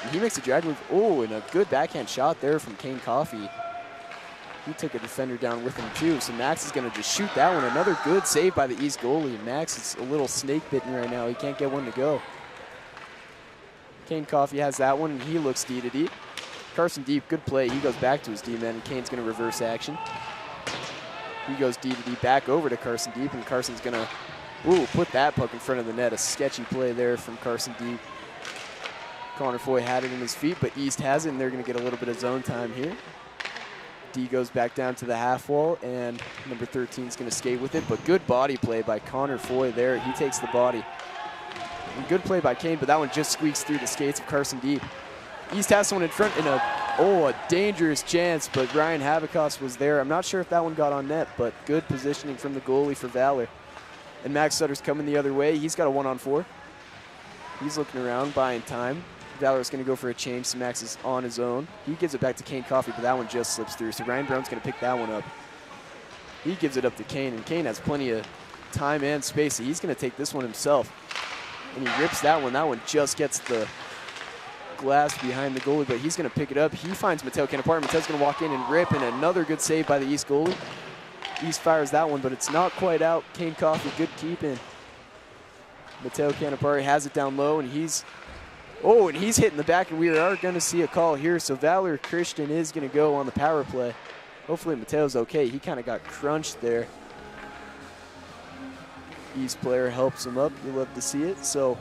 And he makes a drag move. Oh, and a good backhand shot there from Kane Coffey. He took a defender down with him too, so Max is going to just shoot that one. Another good save by the East goalie. Max is a little snake bitten right now. He can't get one to go. Kane Coffey has that one, and he looks D to D. Carson Deep, good play. He goes back to his D-man, and Kane's going to reverse action. He goes D to D back over to Carson Deep, and Carson's going to put that puck in front of the net. A sketchy play there from Carson Deep. Connor Foy had it in his feet, but East has it, and they're going to get a little bit of zone time here. D goes back down to the half wall, and number 13 is going to skate with it, but good body play by Connor Foy there. He takes the body. And good play by Kane, but that one just squeaks through the skates of Carson Deep. East has someone in front in a dangerous chance, but Ryan Havikos was there. I'm not sure if that one got on net, but good positioning from the goalie for Valor. And Max Sutter's coming the other way. He's got a 1-on-4. He's looking around, buying time. Valor's going to go for a change, so Max is on his own. He gives it back to Kane Coffey, but that one just slips through. So Ryan Brown's going to pick that one up. He gives it up to Kane, and Kane has plenty of time and space, so he's going to take this one himself. And he rips that one. That one just gets the glass behind the goalie, but he's going to pick it up. He finds Mateo Canapari. Mateo's going to walk in and rip, and another good save by the East goalie. East fires that one, but it's not quite out. Kane Coffey, good keeping. Mateo Canapari has it down low, and he's hitting the back, and we are going to see a call here. So Valor Christian is going to go on the power play. Hopefully Mateo's okay. He kind of got crunched there. East player helps him up. You love to see it. So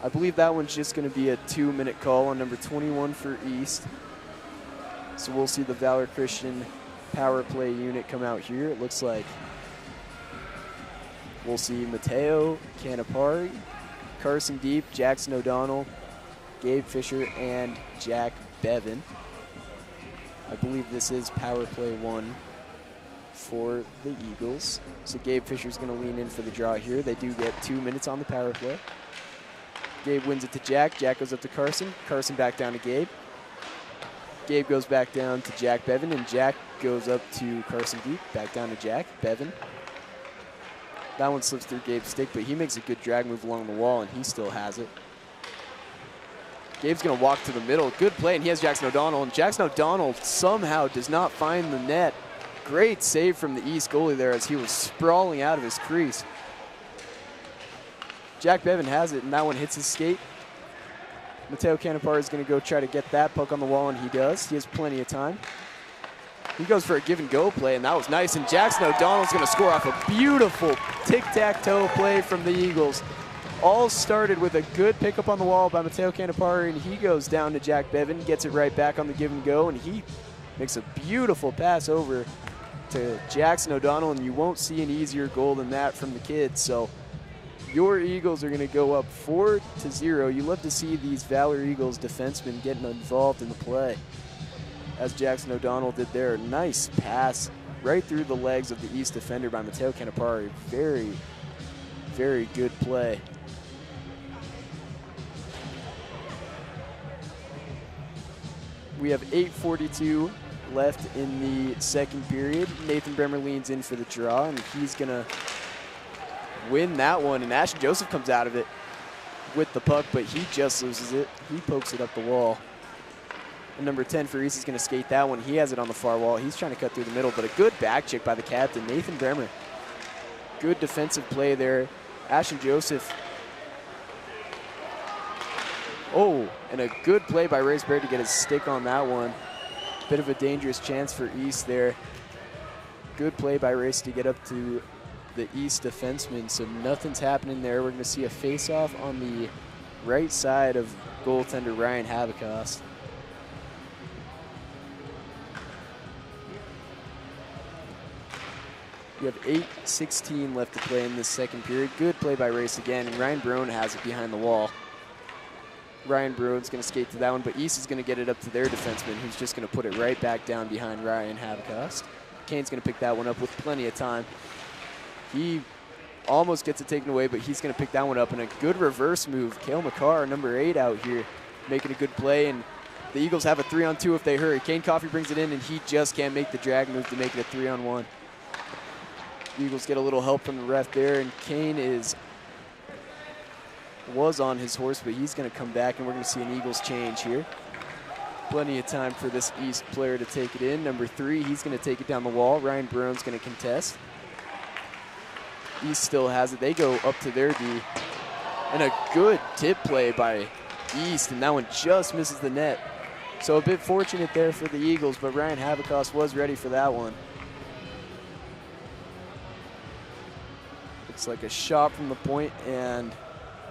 I believe that one's just going to be a 2-minute call on number 21 for East. So we'll see the Valor Christian power play unit come out here. It looks like we'll see Mateo Canapari, Carson Deep, Jackson O'Donnell, Gabe Fisher, and Jack Bevan. I believe this is power play 1 for the Eagles. So Gabe Fisher's going to lean in for the draw here. They do get 2 minutes on the power play. Gabe wins it to Jack. Jack goes up to Carson. Carson back down to Gabe. Gabe goes back down to Jack Bevan, and Jack goes up to Carson Deep. Back down to Jack Bevan. That one slips through Gabe's stick, but he makes a good drag move along the wall, and he still has it. Gabe's going to walk to the middle. Good play, and he has Jackson O'Donnell, and Jackson O'Donnell somehow does not find the net. Great save from the East goalie there as he was sprawling out of his crease. Jack Bevan has it, and that one hits his skate. Mateo Canapari is going to go try to get that puck on the wall, and he does. He has plenty of time. He goes for a give-and-go play, and that was nice. And Jackson O'Donnell's going to score off a beautiful tic-tac-toe play from the Eagles. All started with a good pickup on the wall by Mateo Canapari, and he goes down to Jack Bevan, gets it right back on the give-and-go, and he makes a beautiful pass over to Jackson O'Donnell, and you won't see an easier goal than that from the kids. So your Eagles are going to go up 4-0. You love to see these Valor Eagles defensemen getting involved in the play, as Jackson O'Donnell did there. Nice pass right through the legs of the East defender by Mateo Canapari. Very, very good play. We have 8:42 left in the second period. Nathan Bremer leans in for the draw, and he's going to win that one. And Ashton Joseph comes out of it with the puck, but he just loses it. He pokes it up the wall. And number 10 for East is going to skate that one. He has it on the far wall. He's trying to cut through the middle, but a good back check by the captain, Nathan Bremer. Good defensive play there. Ashton Joseph. Oh, and a good play by Ray Sperry to get his stick on that one. Bit of a dangerous chance for East there. Good play by Race to get up to the East defenseman, so nothing's happening there. We're going to see a face-off on the right side of goaltender Ryan Havikos. We have 8:16 left to play in this second period. Good play by Race again, and Ryan Brown has it behind the wall. Ryan Bruin's going to skate to that one, but East is going to get it up to their defenseman, who's just going to put it right back down behind Ryan Havikos. Kane's going to pick that one up with plenty of time. He almost gets it taken away, but he's going to pick that one up, and a good reverse move. Cale McCarr, number 8 out here, making a good play, and The Eagles have a 3-on-2 if they hurry. Kane Coffey brings it in, and he just can't make the drag move to make it a 3-on-1. The Eagles get a little help from the ref there, and Kane was on his horse, but he's going to come back, and we're going to see an Eagles change here. Plenty of time for this East player to take it in. Number 3, he's going to take it down the wall. Ryan Barone's going to contest. East still has it. They go up to their D. And a good tip play by East, and that one just misses the net. So a bit fortunate there for the Eagles, but Ryan Havikos was ready for that one. Looks like a shot from the point, and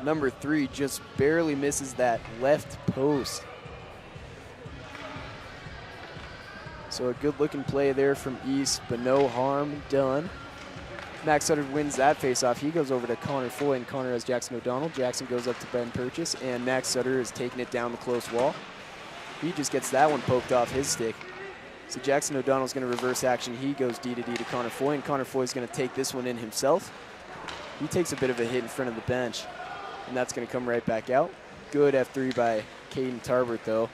number 3 just barely misses that left post. So a good-looking play there from East, but no harm done. Max Sutter wins that face-off. He goes over to Connor Foy, and Connor has Jackson O'Donnell. Jackson goes up to Ben Purchase, and Max Sutter is taking it down the close wall. He just gets that one poked off his stick. So Jackson O'Donnell's going to reverse action. He goes D to D to Connor Foy, and Connor Foy's going to take this one in himself. He takes a bit of a hit in front of the bench, and that's going to come right back out. Good F3 by Caden Tarbert, though.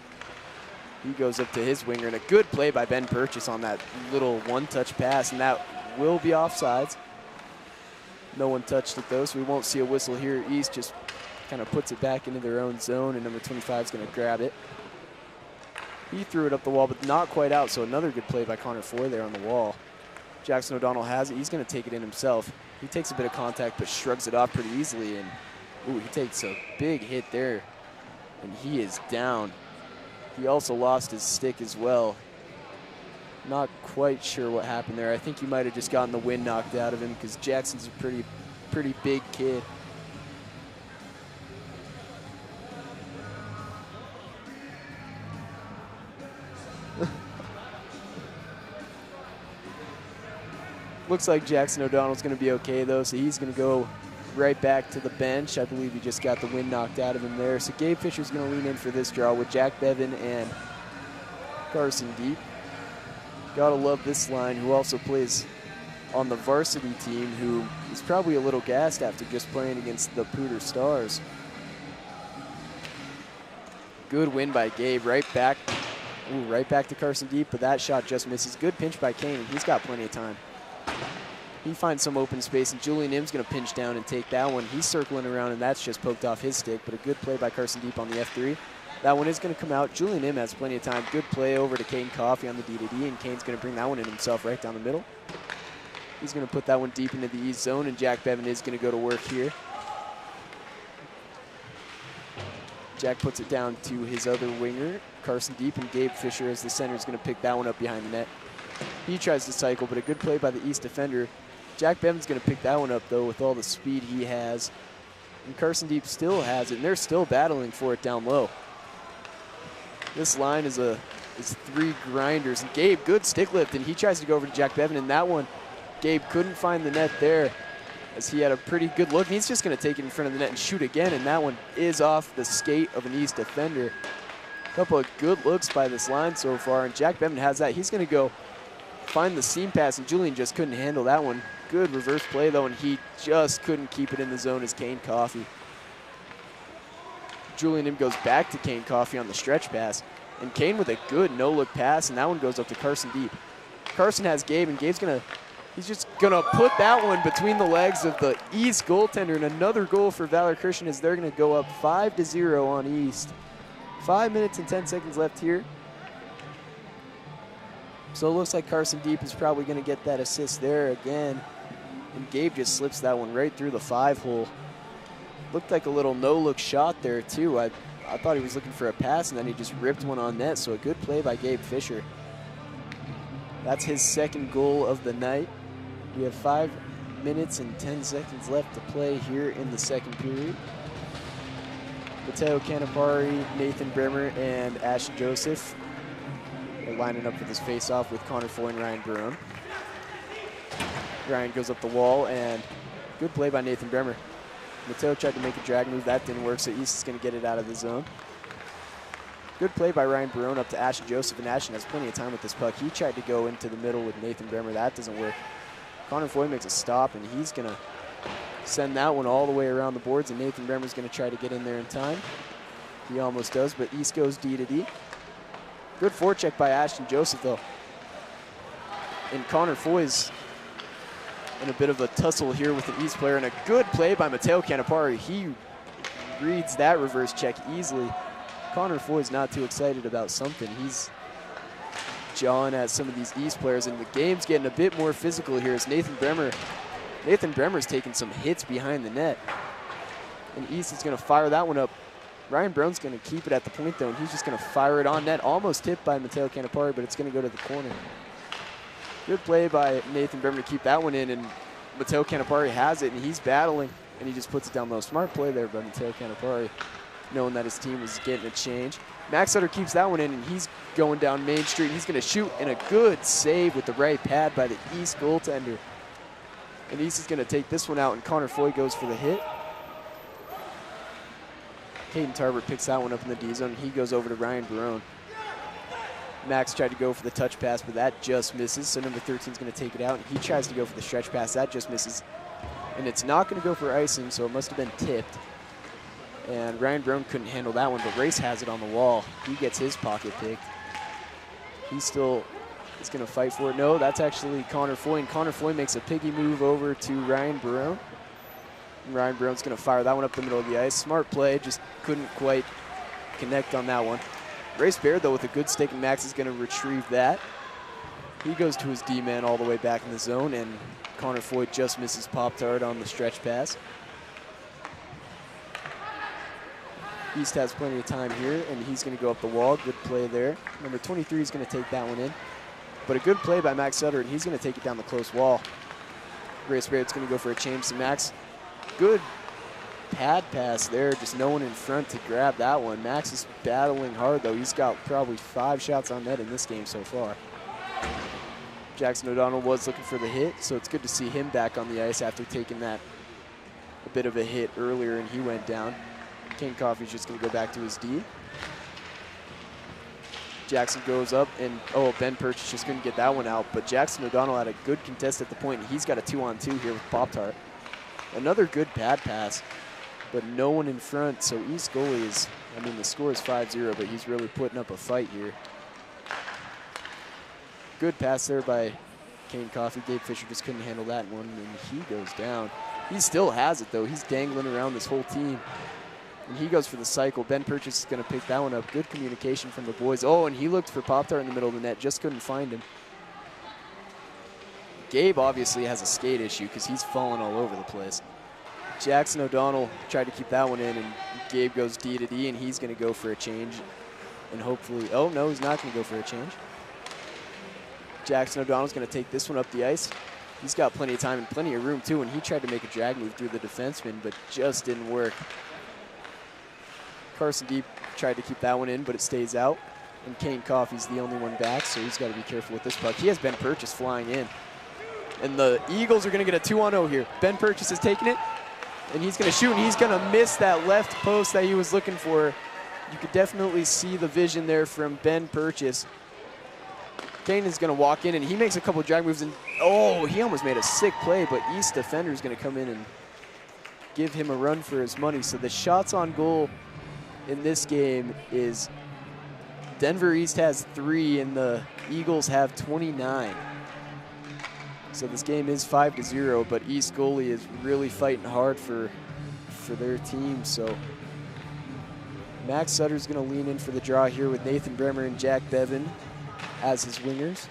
He goes up to his winger, and a good play by Ben Purchase on that little one-touch pass, and that will be offsides. No one touched it, though, so we won't see a whistle here. East just kind of puts it back into their own zone, and number 25 is going to grab it. He threw it up the wall, but not quite out, so another good play by Connor Foy there on the wall. Jackson O'Donnell has it. He's going to take it in himself. He takes a bit of contact, but shrugs it off pretty easily, and ooh, he takes a big hit there, and he is down. He also lost his stick as well. Not quite sure what happened there. I think he might have just gotten the wind knocked out of him because Jackson's a pretty big kid. Looks like Jackson O'Donnell's going to be okay, though, so he's going to go right back to the bench. I believe he just got the wind knocked out of him there. So Gabe Fisher's going to lean in for this draw with Jack Bevan and Carson Deep. Gotta love this line, who also plays on the varsity team, who is probably a little gassed after just playing against the Pooter Stars. Good win by Gabe, right back to Carson Deep, but that shot just misses. Good pinch by Kane, and he's got plenty of time. He finds some open space, and Julian Im's going to pinch down and take that one. He's circling around, and that's just poked off his stick, but a good play by Carson Deep on the F3. That one is going to come out. Julian Im has plenty of time. Good play over to Kane Coffey on the D-to-D, and Kane's going to bring that one in himself right down the middle. He's going to put that one deep into the East zone, and Jack Bevan is going to go to work here. Jack puts it down to his other winger, Carson Deep, and Gabe Fisher as the center is going to pick that one up behind the net. He tries to cycle, but a good play by the East defender. Jack Bevan's going to pick that one up, though, with all the speed he has. And Carson Deep still has it, and they're still battling for it down low. This line is 3 grinders. And Gabe, good stick lift, and he tries to go over to Jack Bevan, and that one, Gabe couldn't find the net there as he had a pretty good look. And he's just going to take it in front of the net and shoot again, and that one is off the skate of an East defender. A couple of good looks by this line so far, and Jack Bevan has that. He's going to go find the seam pass, and Julian just couldn't handle that one. Good reverse play, though, and he just couldn't keep it in the zone as Kane Coffey. Julian Im goes back to Kane Coffey on the stretch pass, and Kane with a good no-look pass, and that one goes up to Carson Deep. Carson has Gabe, and Gabe's he's just gonna put that one between the legs of the East goaltender, and another goal for Valor Christian as they're gonna go up 5-0 on East. 5 minutes and 10 seconds left here. So it looks like Carson Deep is probably gonna get that assist there again, and Gabe just slips that one right through the 5-hole. Looked like a little no-look shot there, too. I thought he was looking for a pass, and then he just ripped one on net, so a good play by Gabe Fisher. That's his second goal of the night. We have 5 minutes and 10 seconds left to play here in the second period. Mateo Canapari, Nathan Bremer, and Ashton Joseph are lining up for this face-off with Connor Foy and Ryan Barone. Ryan goes up the wall, and good play by Nathan Bremer. Mateo tried to make a drag move. That didn't work, so East is going to get it out of the zone. Good play by Ryan Barone up to Ashton Joseph, and Ashton has plenty of time with this puck. He tried to go into the middle with Nathan Bremer. That doesn't work. Connor Foy makes a stop, and he's going to send that one all the way around the boards, and Nathan Bremer's going to try to get in there in time. He almost does, but East goes D to D. Good forecheck by Ashton Joseph, though. And Connor Foy's in a bit of a tussle here with the East player, and a good play by Matteo Canapari. He reads that reverse check easily. Connor Foy's not too excited about something. He's jawing at some of these East players, and the game's getting a bit more physical here as Nathan Bremer's taking some hits behind the net. And East is going to fire that one up. Ryan Brown's going to keep it at the point, though, and he's just going to fire it on net. Almost tipped by Matteo Canapari, but it's going to go to the corner. Good play by Nathan Bremer to keep that one in, and Matteo Canapari has it, and he's battling, and he just puts it down low. Smart play there by Matteo Canapari, knowing that his team was getting a change. Max Sutter keeps that one in, and he's going down Main Street. He's going to shoot, and a good save with the right pad by the East goaltender. And East is going to take this one out, and Connor Foy goes for the hit. Caden Tarbert picks that one up in the D zone, and he goes over to Ryan Barone. Max tried to go for the touch pass, but that just misses, so number 13 is going to take it out, and he tries to go for the stretch pass. That just misses, and it's not going to go for icing, so it must have been tipped. And Ryan Barone couldn't handle that one, but Race has it on the wall. He gets his pocket picked. He still is going to fight for it. No, that's actually Connor Foy, and Connor Foy makes a piggy move over to Ryan Barone. And Ryan Barone's going to fire that one up the middle of the ice. Smart play, just couldn't quite connect on that one. Race Baird, though, with a good stick, and Max is going to retrieve that. He goes to his D-man all the way back in the zone, and Connor Foy just misses Pop-Tart on the stretch pass. East has plenty of time here, and he's going to go up the wall. Good play there. Number 23 is going to take that one in. But a good play by Max Sutter, and he's going to take it down the close wall. Race Baird's going to go for a change to Max. Good pad pass there, just no one in front to grab that one. Max is battling hard, though. He's got probably 5 shots on net in this game so far. Jackson O'Donnell was looking for the hit, so it's good to see him back on the ice after taking that a bit of a hit earlier, and he went down. Kane Coffey's just going to go back to his D. Jackson goes up, and Ben Purchase just couldn't get that one out, but Jackson O'Donnell had a good contest at the point, and he's got a 2-on-2 here with Pop-Tart. Another good pad pass, but no one in front, so East goalie is, I mean, the score is 5-0, but he's really putting up a fight here. Good pass there by Kane Coffey. Gabe Fisher just couldn't handle that one, and he goes down. He still has it, though. He's dangling around this whole team, and he goes for the cycle. Ben Purchase is going to pick that one up. Good communication from the boys. Oh, and he looked for Pop-Tart in the middle of the net, just couldn't find him. Gabe obviously has a skate issue because he's falling all over the place. Jackson O'Donnell tried to keep that one in, and Gabe goes D to D, and he's going to go for a change. And hopefully, oh no, he's not going to go for a change. Jackson O'Donnell's going to take this one up the ice. He's got plenty of time and plenty of room too, and he tried to make a drag move through the defenseman, but just didn't work. Carson Deep tried to keep that one in, but it stays out. And Kane Coffey's the only one back, so he's got to be careful with this puck. He has Ben Purchase flying in. And the Eagles are going to get a 2-on-0 here. Ben Purchase is taking it, and he's going to shoot, and he's going to miss that left post that he was looking for. You could definitely see the vision there from Ben Purchase. Kane is going to walk in, and he makes a couple of drag moves, and oh, he almost made a sick play, but East defender is going to come in and give him a run for his money. So the shots on goal in this game is Denver East has 3, and the Eagles have 29. So this game is 5-0, but East goalie is really fighting hard for their team. So Max Sutter's going to lean in for the draw here with Nathan Bremer and Jack Bevan as his wingers.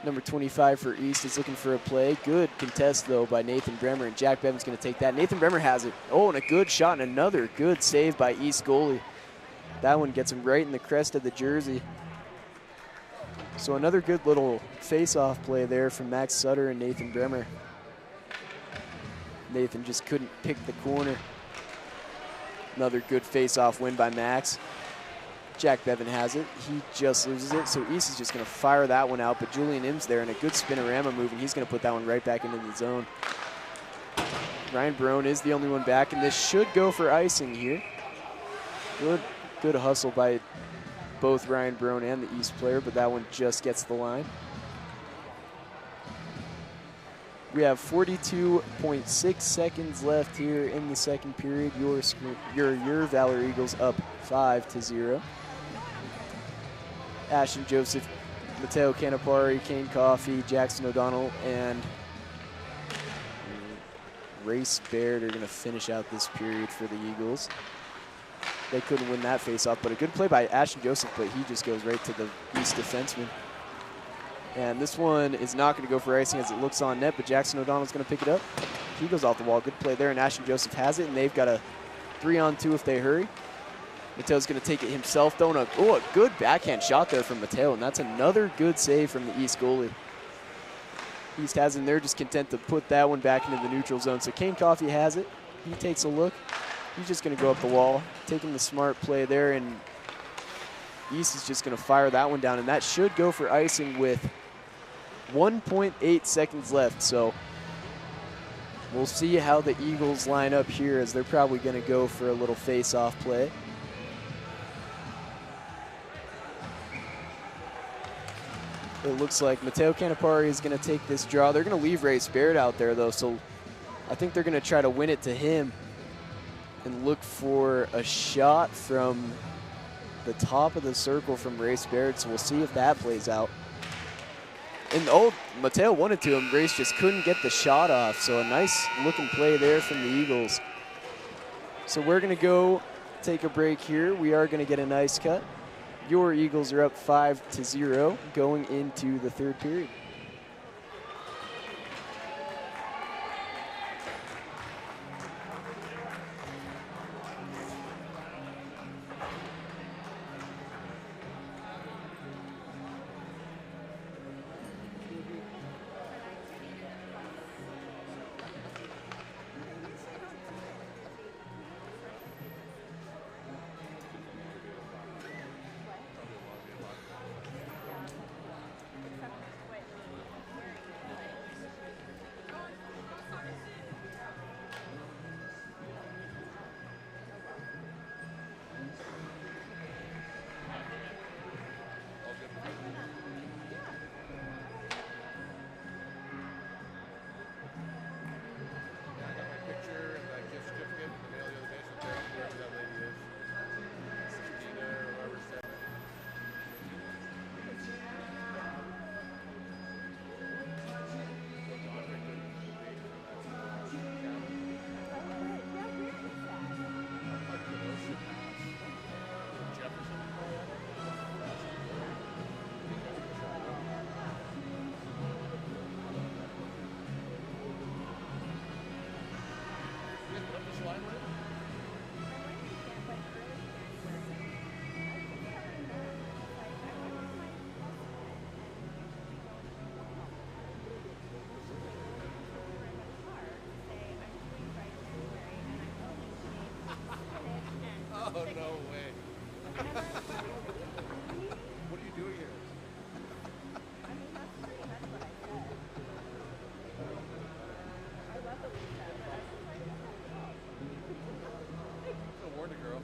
Number 25 for East is looking for a play. Good contest, though, by Nathan Bremer, and Jack Bevan's going to take that. Nathan Bremer has it. Oh, and a good shot, and another good save by East goalie. That one gets him right in the crest of the jersey. So another good little face-off play there from Max Sutter and Nathan Bremer. Nathan just couldn't pick the corner. Another good face-off win by Max. Jack Bevan has it. He just loses it, so East is just going to fire that one out, but Julian Im's there, and a good spinorama move, and he's going to put that one right back into the zone. Ryan Barone is the only one back, and this should go for icing here. Good hustle by both Ryan Barone and the East player, but that one just gets the line. We have 42.6 seconds left here in the second period. Your Valor Eagles up 5-0. Ashton Joseph, Mateo Canapari, Kane Coffey, Jackson O'Donnell, and Race Baird are going to finish out this period for the Eagles. They couldn't win that faceoff, but a good play by Ashton Joseph, but he just goes right to the East defenseman. And this one is not going to go for icing as it looks on net, but Jackson O'Donnell's going to pick it up. He goes off the wall. Good play there, and Ashton Joseph has it, and they've got a 3-on-2 if they hurry. Mateo's going to take it himself, though. A good backhand shot there from Mateo, and that's another good save from the East goalie. East has in there, just content to put that one back into the neutral zone. So Kane Coffey has it. He takes a look. He's just going to go up the wall, taking the smart play there, and East is just going to fire that one down, and that should go for icing with 1.8 seconds left. So we'll see how the Eagles line up here, as they're probably going to go for a little face-off play. It looks like Mateo Canapari is going to take this draw. They're going to leave Race Baird out there, though, so I think they're going to try to win it to him and look for a shot from the top of the circle from Race Baird, so we'll see if that plays out. And Mateo wanted to, and Race just couldn't get the shot off, so a nice looking play there from the Eagles. So we're going to go take a break here. We are going to get an ice cut. Your Eagles are up 5-0 going into the third period. Oh, no way. What are you doing here? I warned a girl.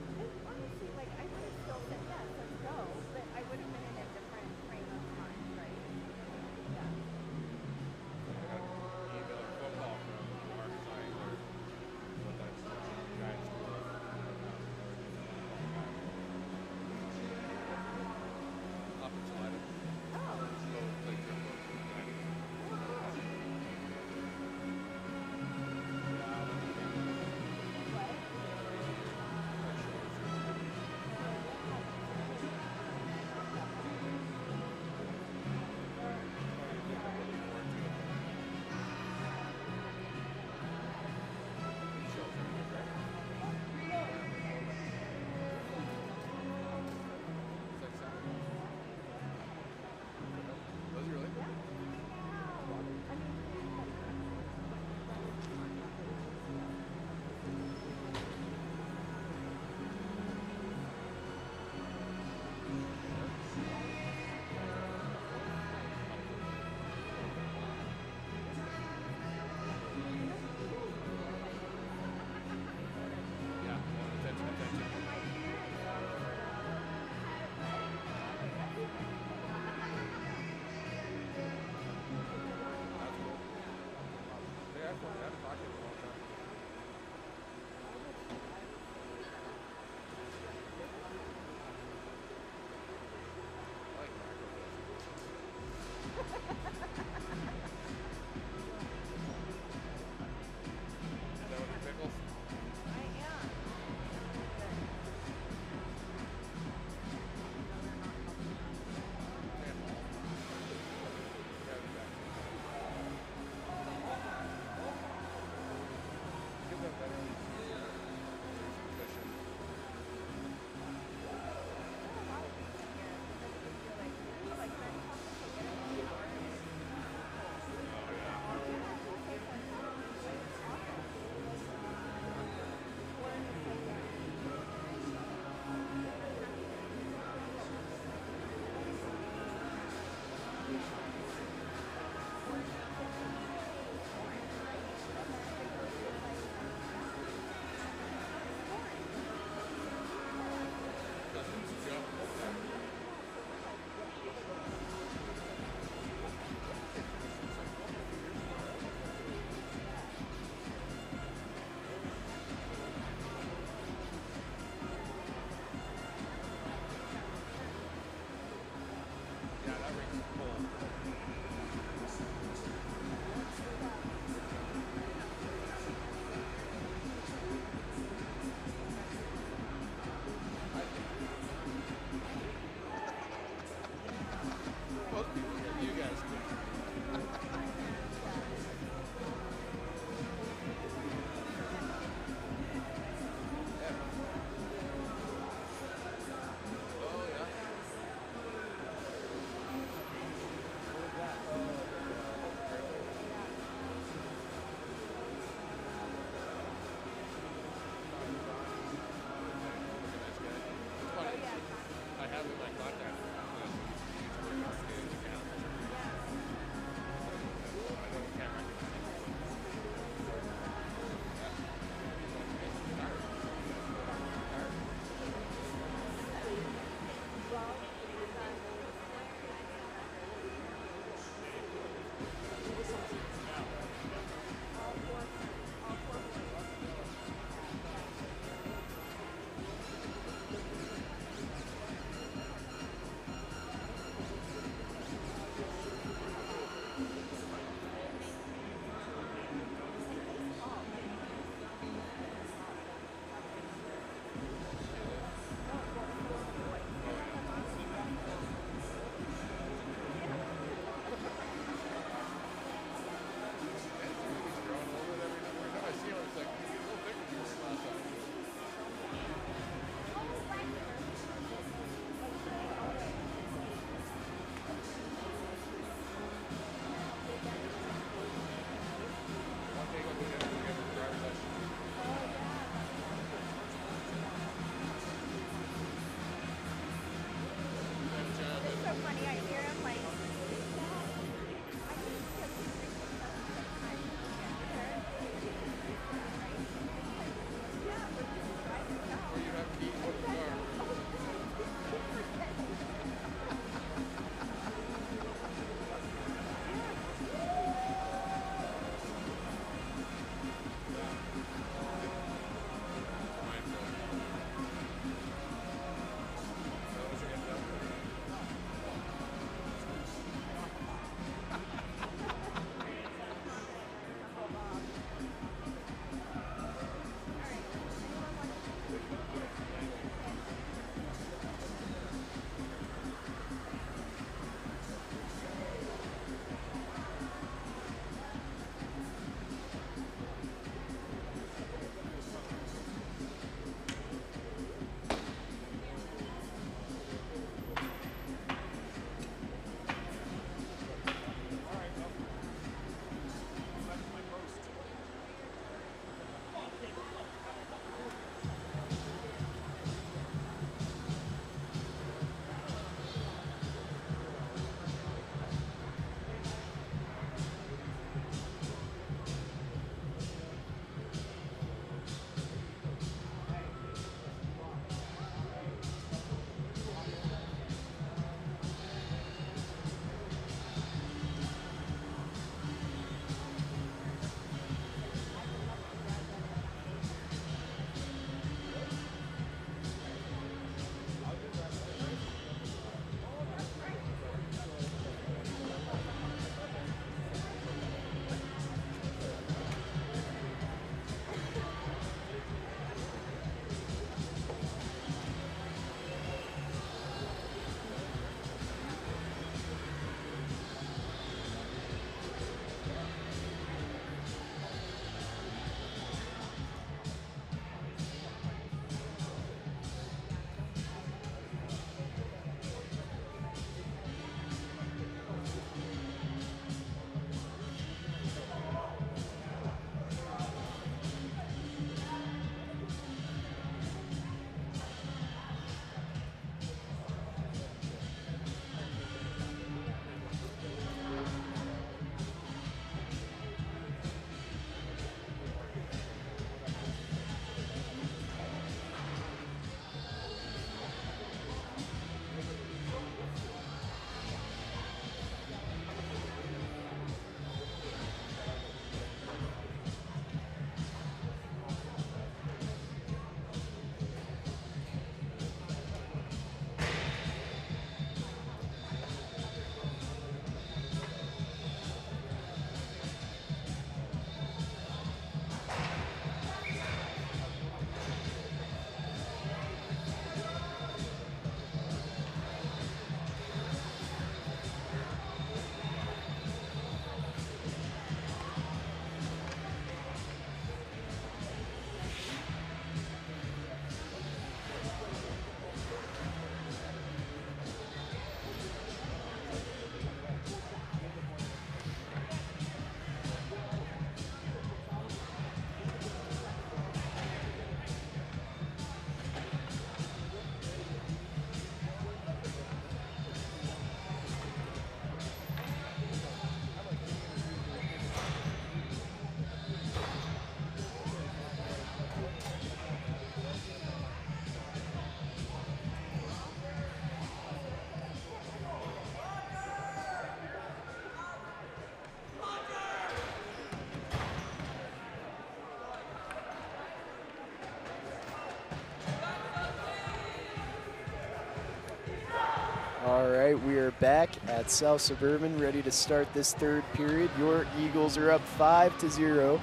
All right, we are back at South Suburban, ready to start this third period. Your Eagles are up 5-0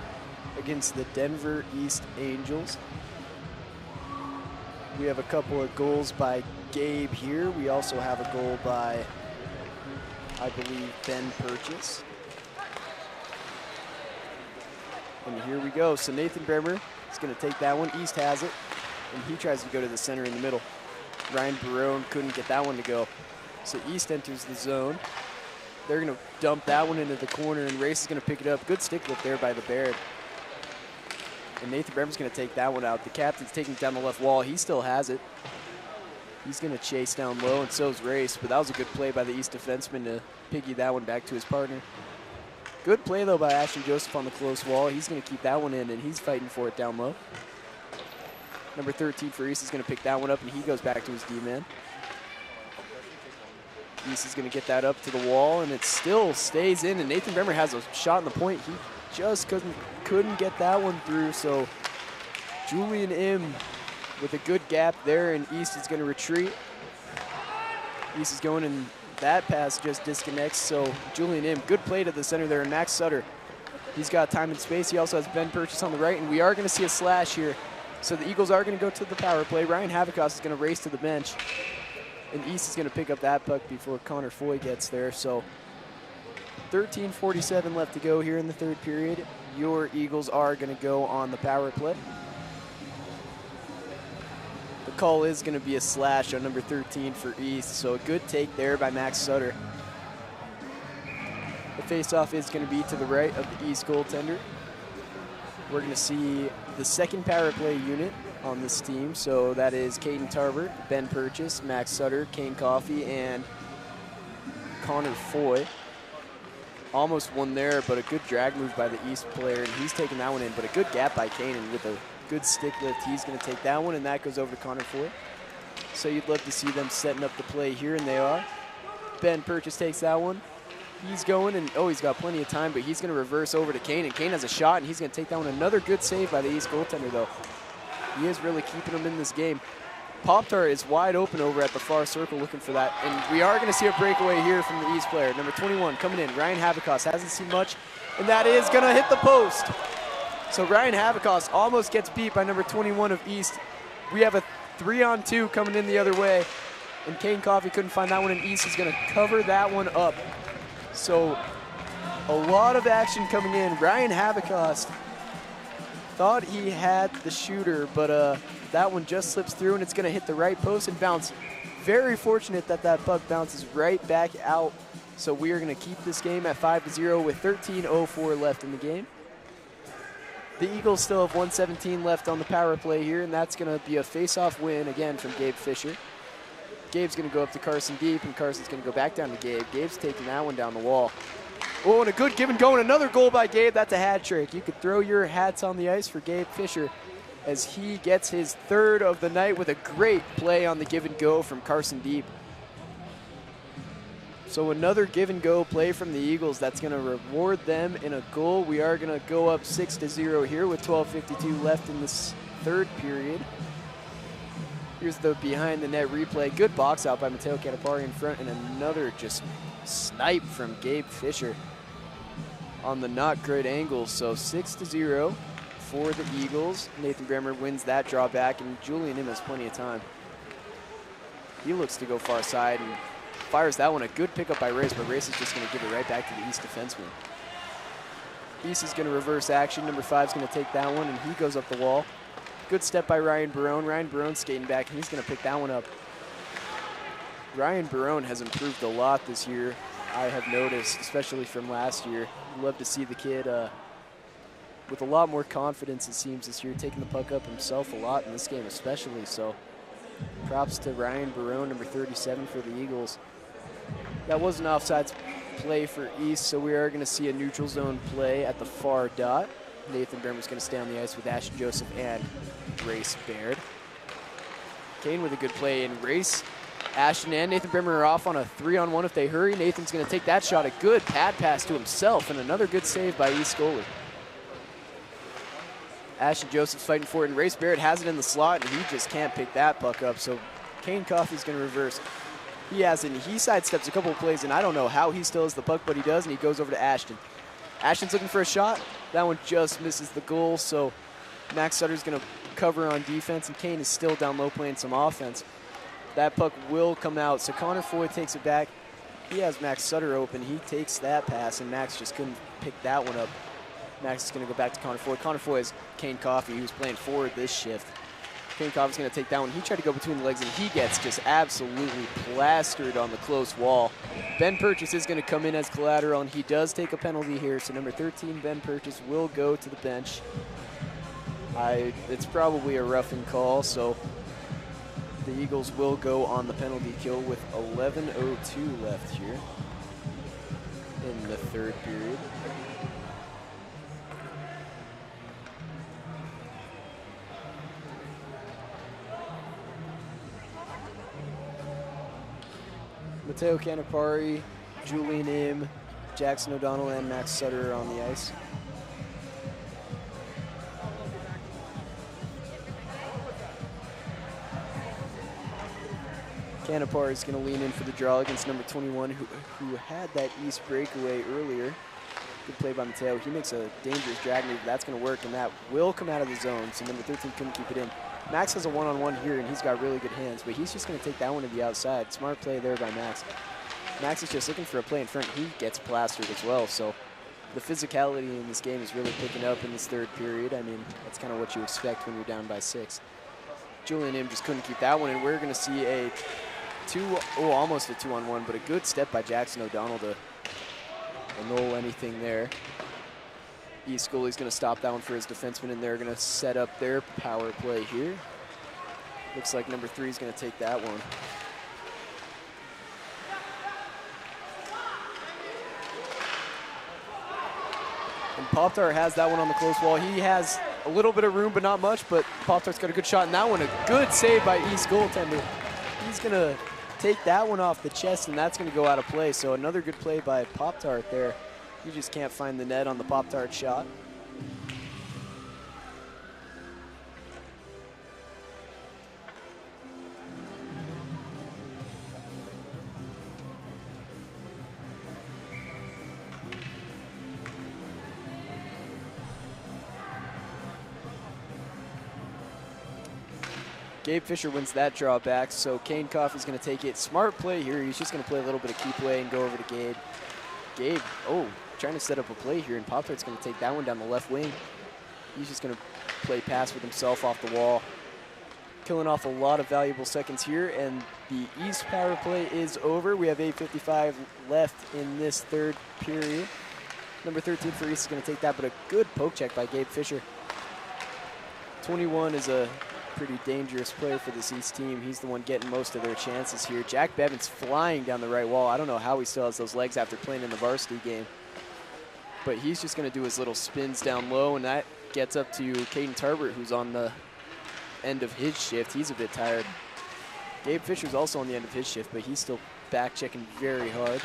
against the Denver East Angels. We have a couple of goals by Gabe here. We also have a goal by, I believe, Ben Purchase. And here we go. So Nathan Bremer is going to take that one. East has it, and he tries to go to the center in the middle. Ryan Barone couldn't get that one to go. So East enters the zone. They're going to dump that one into the corner, and Race is going to pick it up. Good stick lift there by the Baird. And Nathan Bremer's going to take that one out. The captain's taking it down the left wall. He still has it. He's going to chase down low, and so is Race. But that was a good play by the East defenseman to piggy that one back to his partner. Good play, though, by Ashton Joseph on the close wall. He's going to keep that one in, and he's fighting for it down low. Number 13 for East is going to pick that one up, and he goes back to his D-man. East is going to get that up to the wall, and it still stays in, and Nathan Bremer has a shot on the point. He just couldn't get that one through, so Julian M with a good gap there, and East is going to retreat. East is going, and that pass just disconnects, so Julian M, good play to the center there, and Max Sutter, he's got time and space. He also has Ben Purchase on the right, and we are going to see a slash here. So the Eagles are going to go to the power play. Ryan Havicos is going to race to the bench, and East is going to pick up that puck before Connor Foy gets there. So 13:47 left to go here in the third period. Your Eagles are going to go on the power play. The call is going to be a slash on number 13 for East, so a good take there by Max Sutter. The faceoff is going to be to the right of the East goaltender. We're going to see the second power play unit on this team, so that is Caden Tarver, Ben Purchase, Max Sutter, Kane Coffey, and Connor Foy. Almost one there, but a good drag move by the East player, and he's taking that one in, but a good gap by Kane, and with a good stick lift, he's going to take that one, and that goes over to Connor Foy. So you'd love to see them setting up the play here, and they are. Ben Purchase takes that one. He's going, and oh, he's got plenty of time, but he's going to reverse over to Kane, and Kane has a shot, and he's going to take that one. Another good save by the East goaltender, though. He is really keeping them in this game. Pop-Tart is wide open over at the far circle looking for that, and we are going to see a breakaway here from the East player. Number 21 coming in, Ryan Havicos, hasn't seen much, and that is going to hit the post. So Ryan Havicos almost gets beat by number 21 of East. We have a 3-on-2 coming in the other way, and Kane Coffey couldn't find that one, and East is going to cover that one up. So a lot of action coming in. Ryan Havicos thought he had the shooter, but that one just slips through, and it's going to hit the right post and bounce. Very fortunate that that puck bounces right back out. So we are going to keep this game at 5-0 with 13:04 left in the game. The Eagles still have 1:17 left on the power play here, and that's going to be a face-off win again from Gabe Fisher. Gabe's going to go up to Carson deep, and Carson's going to go back down to Gabe. Gabe's taking that one down the wall. Oh, and a good give and go, and another goal by Gabe. That's a hat trick. You could throw your hats on the ice for Gabe Fisher as he gets his third of the night with a great play on the give and go from Carson Deep. So another give and go play from the Eagles that's going to reward them in a goal. We are going to go up 6-0 here with 12:52 left in this third period. Here's the behind the net replay. Good box out by Mateo Catapari in front, and another just snipe from Gabe Fisher on the not great angle. So 6-0 for the Eagles. Nathan Bremer wins that draw back, and Julian M has plenty of time. He looks to go far side and fires that one. A good pickup by Race, but Race is just going to give it right back to the East defenseman. East is going to reverse action. Number 5 is going to take that one, and he goes up the wall. Good step by Ryan Barone. Ryan Barone skating back, and he's going to pick that one up. Ryan Barone has improved a lot this year, I have noticed, especially from last year. Love to see the kid with a lot more confidence, it seems, this year, taking the puck up himself a lot in this game especially. So props to Ryan Barone, number 37 for the Eagles. That was an offsides play for East, so we are going to see a neutral zone play at the far dot. Nathan Bremer's going to stay on the ice with Ashton Joseph and Race Baird. Kane with a good play in Race. Ashton and Nathan Bremer are off on a 3-on-1 if they hurry. Nathan's going to take that shot. A good pad pass to himself, and another good save by East goalie. Ashton Joseph's fighting for it, and Race Baird has it in the slot, and he just can't pick that puck up. So Kane Coffey's going to reverse. He hasn't. He sidesteps a couple of plays, and I don't know how he still has the puck, but he does, and he goes over to Ashton. Ashton's looking for a shot. That one just misses the goal, so Max Sutter's going to cover on defense, and Kane is still down low playing some offense. That puck will come out, so Connor Foy takes it back. He has Max Sutter open. He takes that pass, and Max just couldn't pick that one up. Max is going to go back to Connor Foy. Connor Foy has Kane Coffey, who's playing forward this shift. Kane Coffey's going to take that one. He tried to go between the legs, and he gets just absolutely plastered on the close wall. Ben Purchase is going to come in as collateral, and he does take a penalty here. So number 13, Ben Purchase, will go to the bench. It's probably a roughing call, so the Eagles will go on the penalty kill with 11:02 left here in the third period. Mateo Canapari, Julian Im, Jackson O'Donnell, and Max Sutter are on the ice. Canapari is going to lean in for the draw against number 21, who had that East breakaway earlier. Good play by Mateo. He makes a dangerous drag move. That's going to work, and that will come out of the zone, so number 13 couldn't keep it in. Max has a one-on-one here, and he's got really good hands, but he's just going to take that one to the outside. Smart play there by Max. Max is just looking for a play in front. He gets plastered as well, so the physicality in this game is really picking up in this third period. I mean, that's kind of what you expect when you're down by 6. Julian Im just couldn't keep that one, and we're going to see a almost a 2-on-1, but a good step by Jackson O'Donnell to annul anything there. East goalie's going to stop that one for his defenseman, and they're going to set up their power play here. Looks like number 3 is going to take that one. And Pop-Tart has that one on the close wall. He has a little bit of room, but not much, but Pop-Tart's got a good shot, and that one a good save by East goaltender. He's going to take that one off the chest, and that's going to go out of play. So another good play by Pop-Tart there. You just can't find the net on the Pop-Tart shot. Gabe Fisher wins that draw back, so Kane Coffey's going to take it. Smart play here. He's just going to play a little bit of key play and go over to Gabe. Gabe, trying to set up a play here, and Pop-Tart's going to take that one down the left wing. He's just going to play pass with himself off the wall. Killing off a lot of valuable seconds here, and the East power play is over. We have 8:55 left in this third period. Number 13 for East is going to take that, but a good poke check by Gabe Fisher. 21 is a pretty dangerous player for this East team. He's the one getting most of their chances here. Jack Bevan's flying down the right wall. I don't know how he still has those legs after playing in the varsity game. But he's just going to do his little spins down low, and that gets up to Caden Tarbert, who's on the end of his shift. He's a bit tired. Gabe Fisher's also on the end of his shift, but he's still back checking very hard.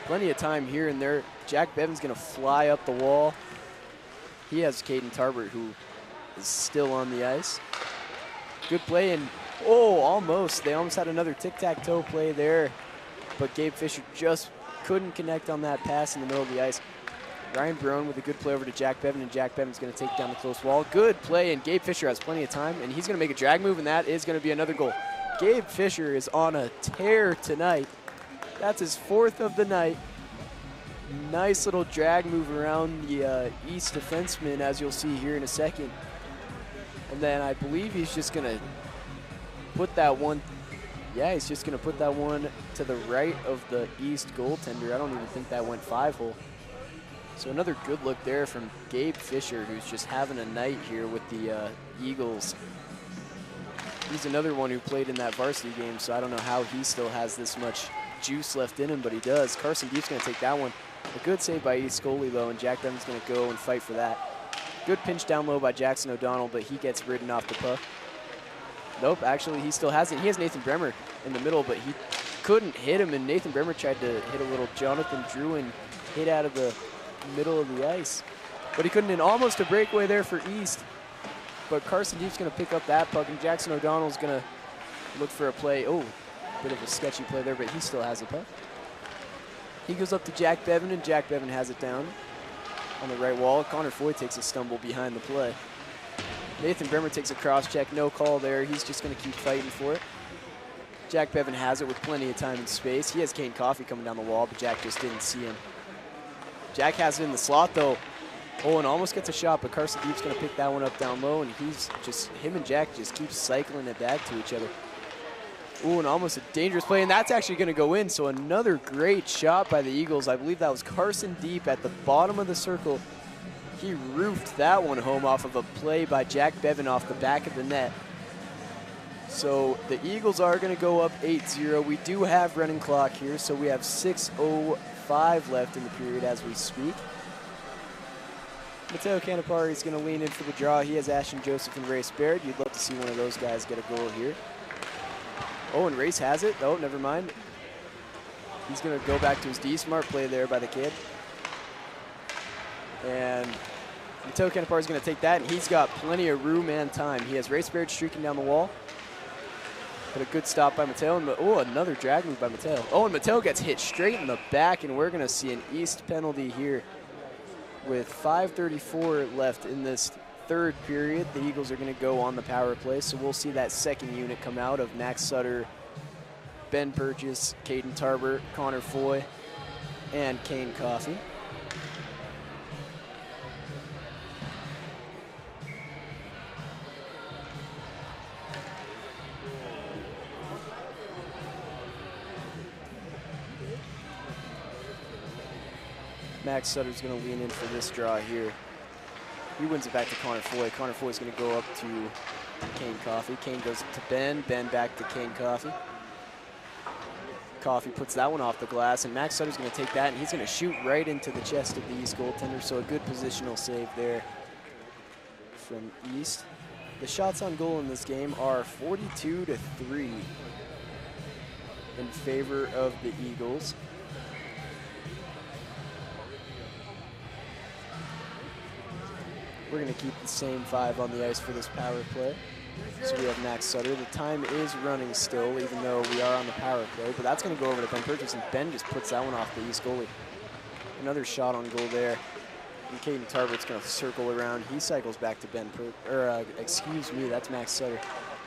Plenty of time here and there. Jack Bevan's going to fly up the wall. He has Caden Tarbert, who is still on the ice. Good play, and almost. They almost had another tic-tac-toe play there, but Gabe Fisher just couldn't connect on that pass in the middle of the ice. Ryan Barone with a good play over to Jack Bevan, and Jack Bevan's going to take down the close wall. Good play, and Gabe Fisher has plenty of time, and he's going to make a drag move, and that is going to be another goal. Gabe Fisher is on a tear tonight. That's his 4th of the night. Nice little drag move around the East defenseman, as you'll see here in a second. And then I believe he's just going to put that one, he's just going to put that one to the right of the East goaltender. I don't even think that went 5-hole. So another good look there from Gabe Fisher, who's just having a night here with the Eagles. He's another one who played in that varsity game, so I don't know how he still has this much juice left in him, but he does. Carson Deep's going to take that one. A good save by East goalie, though, and Jack Bevan's going to go and fight for that. Good pinch down low by Jackson O'Donnell, but he gets ridden off the puck. Nope, actually, he still has it. He has Nathan Bremer in the middle, but he couldn't hit him, and Nathan Bremer tried to hit a little Jonathan Druin hit out of the middle of the ice. But he couldn't, and almost a breakaway there for East. But Carson Deep's going to pick up that puck, and Jackson O'Donnell's going to look for a play. Bit of a sketchy play there, but he still has the puck. He goes up to Jack Bevan, and Jack Bevan has it down on the right wall. Connor Foy takes a stumble behind the play. Nathan Bremer takes a cross check, no call there. He's just going to keep fighting for it. Jack Bevan has it with plenty of time and space. He has Kane Coffey coming down the wall, but Jack just didn't see him. Jack has it in the slot though. Oh, and almost gets a shot, but Carson Deep's going to pick that one up down low, and him and Jack just keep cycling it back to each other. Ooh, and almost a dangerous play, and that's actually going to go in, so another great shot by the Eagles. I believe that was Carson Deep at the bottom of the circle. He roofed that one home off of a play by Jack Bevan off the back of the net. So the Eagles are going to go up 8-0. We do have running clock here, so we have 6:05 left in the period as we speak. Mateo Canapari is going to lean in for the draw. He has Ashton Joseph and Race Baird. You'd love to see one of those guys get a goal here. Oh, and Race has it. Oh, never mind. He's going to go back to his D. Smart play there by the kid. And Mateo Canapari is going to take that, and he's got plenty of room and time. He has Race Baird streaking down the wall. But a good stop by Mateo. And, oh, another drag move by Mateo. Oh, and Mateo gets hit straight in the back, and we're going to see an East penalty here. With 5:34 left in this third period, the Eagles are going to go on the power play, so we'll see that second unit come out of Max Sutter, Ben Purchase, Caden Tarbert, Connor Foy, and Kane Coffey. Max Sutter's going to lean in for this draw here. He wins it back to Connor Foy. Connor Foy's going to go up to Kane Coffey. Kane goes to Ben. Ben back to Kane Coffey. Coffey puts that one off the glass, and Max Sutter's going to take that, and he's going to shoot right into the chest of the East goaltender, so a good positional save there from East. The shots on goal in this game are 42-3 in favor of the Eagles. We're going to keep the same 5 on the ice for this power play. So we have Max Sutter. The time is running still, even though we are on the power play, but that's going to go over to Ben Purchase, and Ben just puts that one off the East goalie. Another shot on goal there. And Caden Tarbert's going to circle around. He cycles back to excuse me, that's Max Sutter.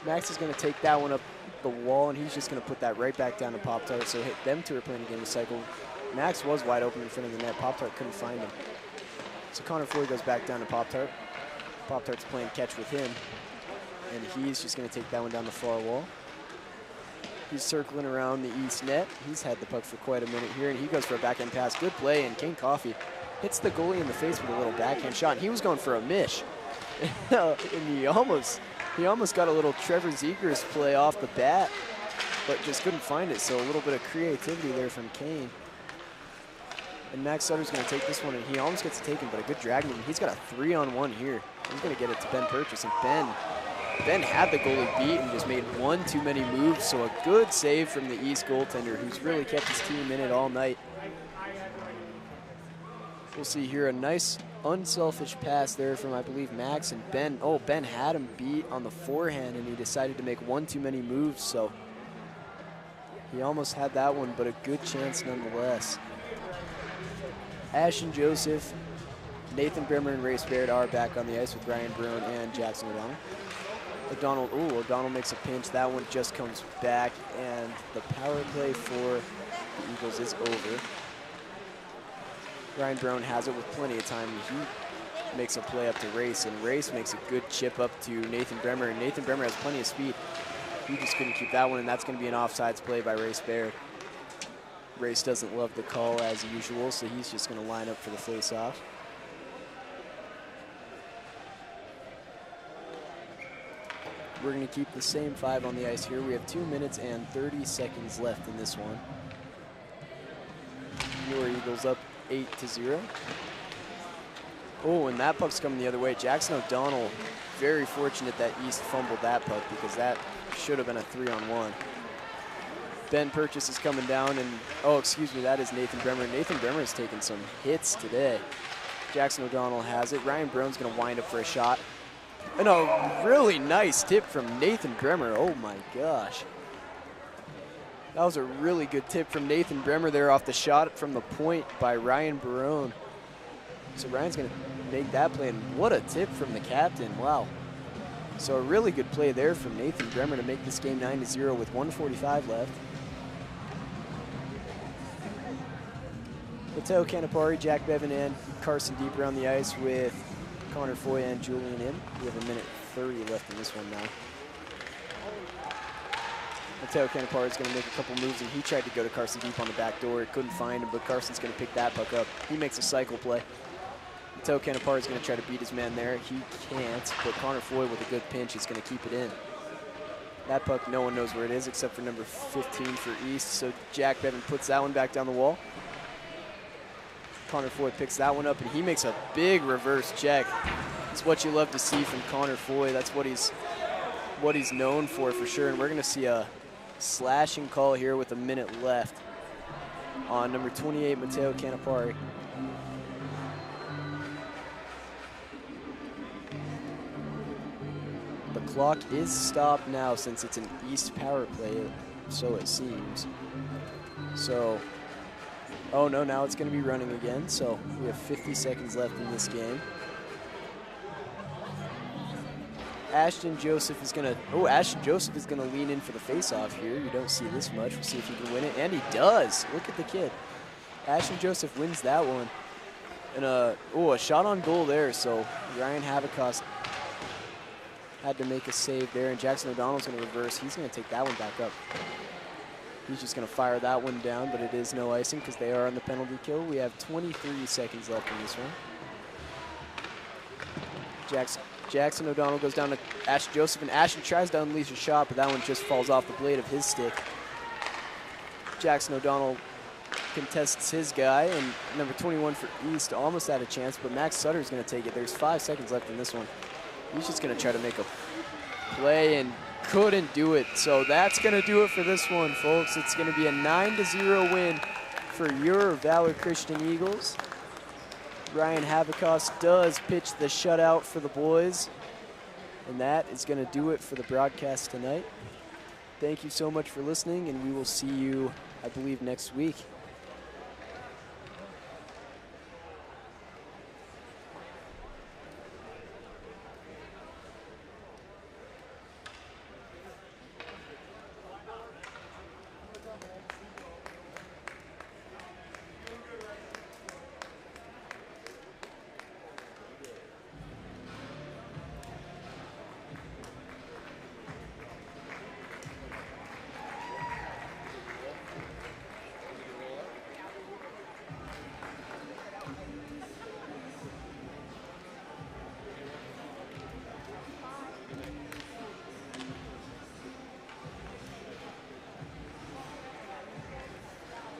Max is going to take that one up the wall, and he's just going to put that right back down to Pop-Tart. So them two are playing a game of cycle. Max was wide open in front of the net. Pop-Tart couldn't find him. So Connor Foy goes back down to Pop-Tart. Pop-Tart's playing catch with him, and he's just going to take that one down the far wall. He's circling around the East net. He's had the puck for quite a minute here, and he goes for a backhand pass. Good play, and Kane Coffey hits the goalie in the face with a little backhand shot. And he was going for a mish, and he almost got a little Trevor Zegers play off the bat, but just couldn't find it. So a little bit of creativity there from Kane. And Max Sutter's going to take this one, and he almost gets it taken, but a good drag move. He's got a 3-on-1 here. He's going to get it to Ben Purchase, and Ben had the goalie beat and just made one too many moves, so a good save from the East goaltender, who's really kept his team in it all night. We'll see here a nice unselfish pass there from, I believe, Max, and Ben. Oh, Ben had him beat on the forehand, and he decided to make one too many moves, so he almost had that one, but a good chance nonetheless. Ashton Joseph, Nathan Bremer, and Race Baird are back on the ice with Ryan Brown and Jackson O'Donnell. O'Donnell makes a pinch. That one just comes back, and the power play for the Eagles is over. Ryan Brown has it with plenty of time. He makes a play up to Race, and Race makes a good chip up to Nathan Bremer, and Nathan Bremer has plenty of speed. He just couldn't keep that one, and that's going to be an offsides play by Race Baird. Race doesn't love the call as usual, so he's just going to line up for the face-off. We're going to keep the same 5 on the ice here. We have 2 minutes and 30 seconds left in this one. Your Eagles up 8-0. Oh, and that puck's coming the other way. Jackson O'Donnell, very fortunate that East fumbled that puck, because that should have been a 3-on-1. Ben Purchase is coming down, and, oh, excuse me, that is Nathan Bremer. Nathan Bremer has taken some hits today. Jackson O'Donnell has it. Ryan Brown's going to wind up for a shot. And a really nice tip from Nathan Bremer. Oh, my gosh. That was a really good tip from Nathan Bremer there off the shot from the point by Ryan Barone. So Ryan's going to make that play, and what a tip from the captain. Wow. So a really good play there from Nathan Bremer to make this game 9-0 with 1:45 left. Mateo Canapari, Jack Bevan, and Carson Deep around the ice with Connor Foy and Julian in. We have 1:30 left in this one now. Mateo Canapari is going to make a couple moves, and he tried to go to Carson Deep on the back door. Couldn't find him, but Carson's going to pick that puck up. He makes a cycle play. Mateo Canapari is going to try to beat his man there. He can't, but Connor Foy with a good pinch is going to keep it in. That puck, no one knows where it is except for number 15 for East, so Jack Bevan puts that one back down the wall. Connor Foy picks that one up, and he makes a big reverse check. It's what you love to see from Connor Foy. That's what he's known for sure, and we're going to see a slashing call here with a minute left on number 28, Mateo Canapari. The clock is stopped now since it's an East power play, so it seems. So, oh no, now it's going to be running again, so we have 50 seconds left in this game. Ashton Joseph is going to lean in for the face-off here. You don't see this much. We'll see if he can win it, and he does. Look at the kid. Ashton Joseph wins that one. And a shot on goal there, so Ryan Havikas had to make a save there, and Jackson O'Donnell's going to reverse. He's going to take that one back up. He's just going to fire that one down, but it is no icing because they are on the penalty kill. We have 23 seconds left in this one. Jackson O'Donnell goes down to Ashton Joseph, and Ashton tries to unleash a shot, but that one just falls off the blade of his stick. Jackson O'Donnell contests his guy, and number 21 for East almost had a chance, but Max Sutter's going to take it. There's 5 seconds left in this one. He's just going to try to make a play and couldn't do it. So that's going to do it for this one, folks. It's going to be a 9-0 win for your Valor Christian Eagles. Ryan Havikas does pitch the shutout for the boys. And that is going to do it for the broadcast tonight. Thank you so much for listening, and we will see you, I believe, next week.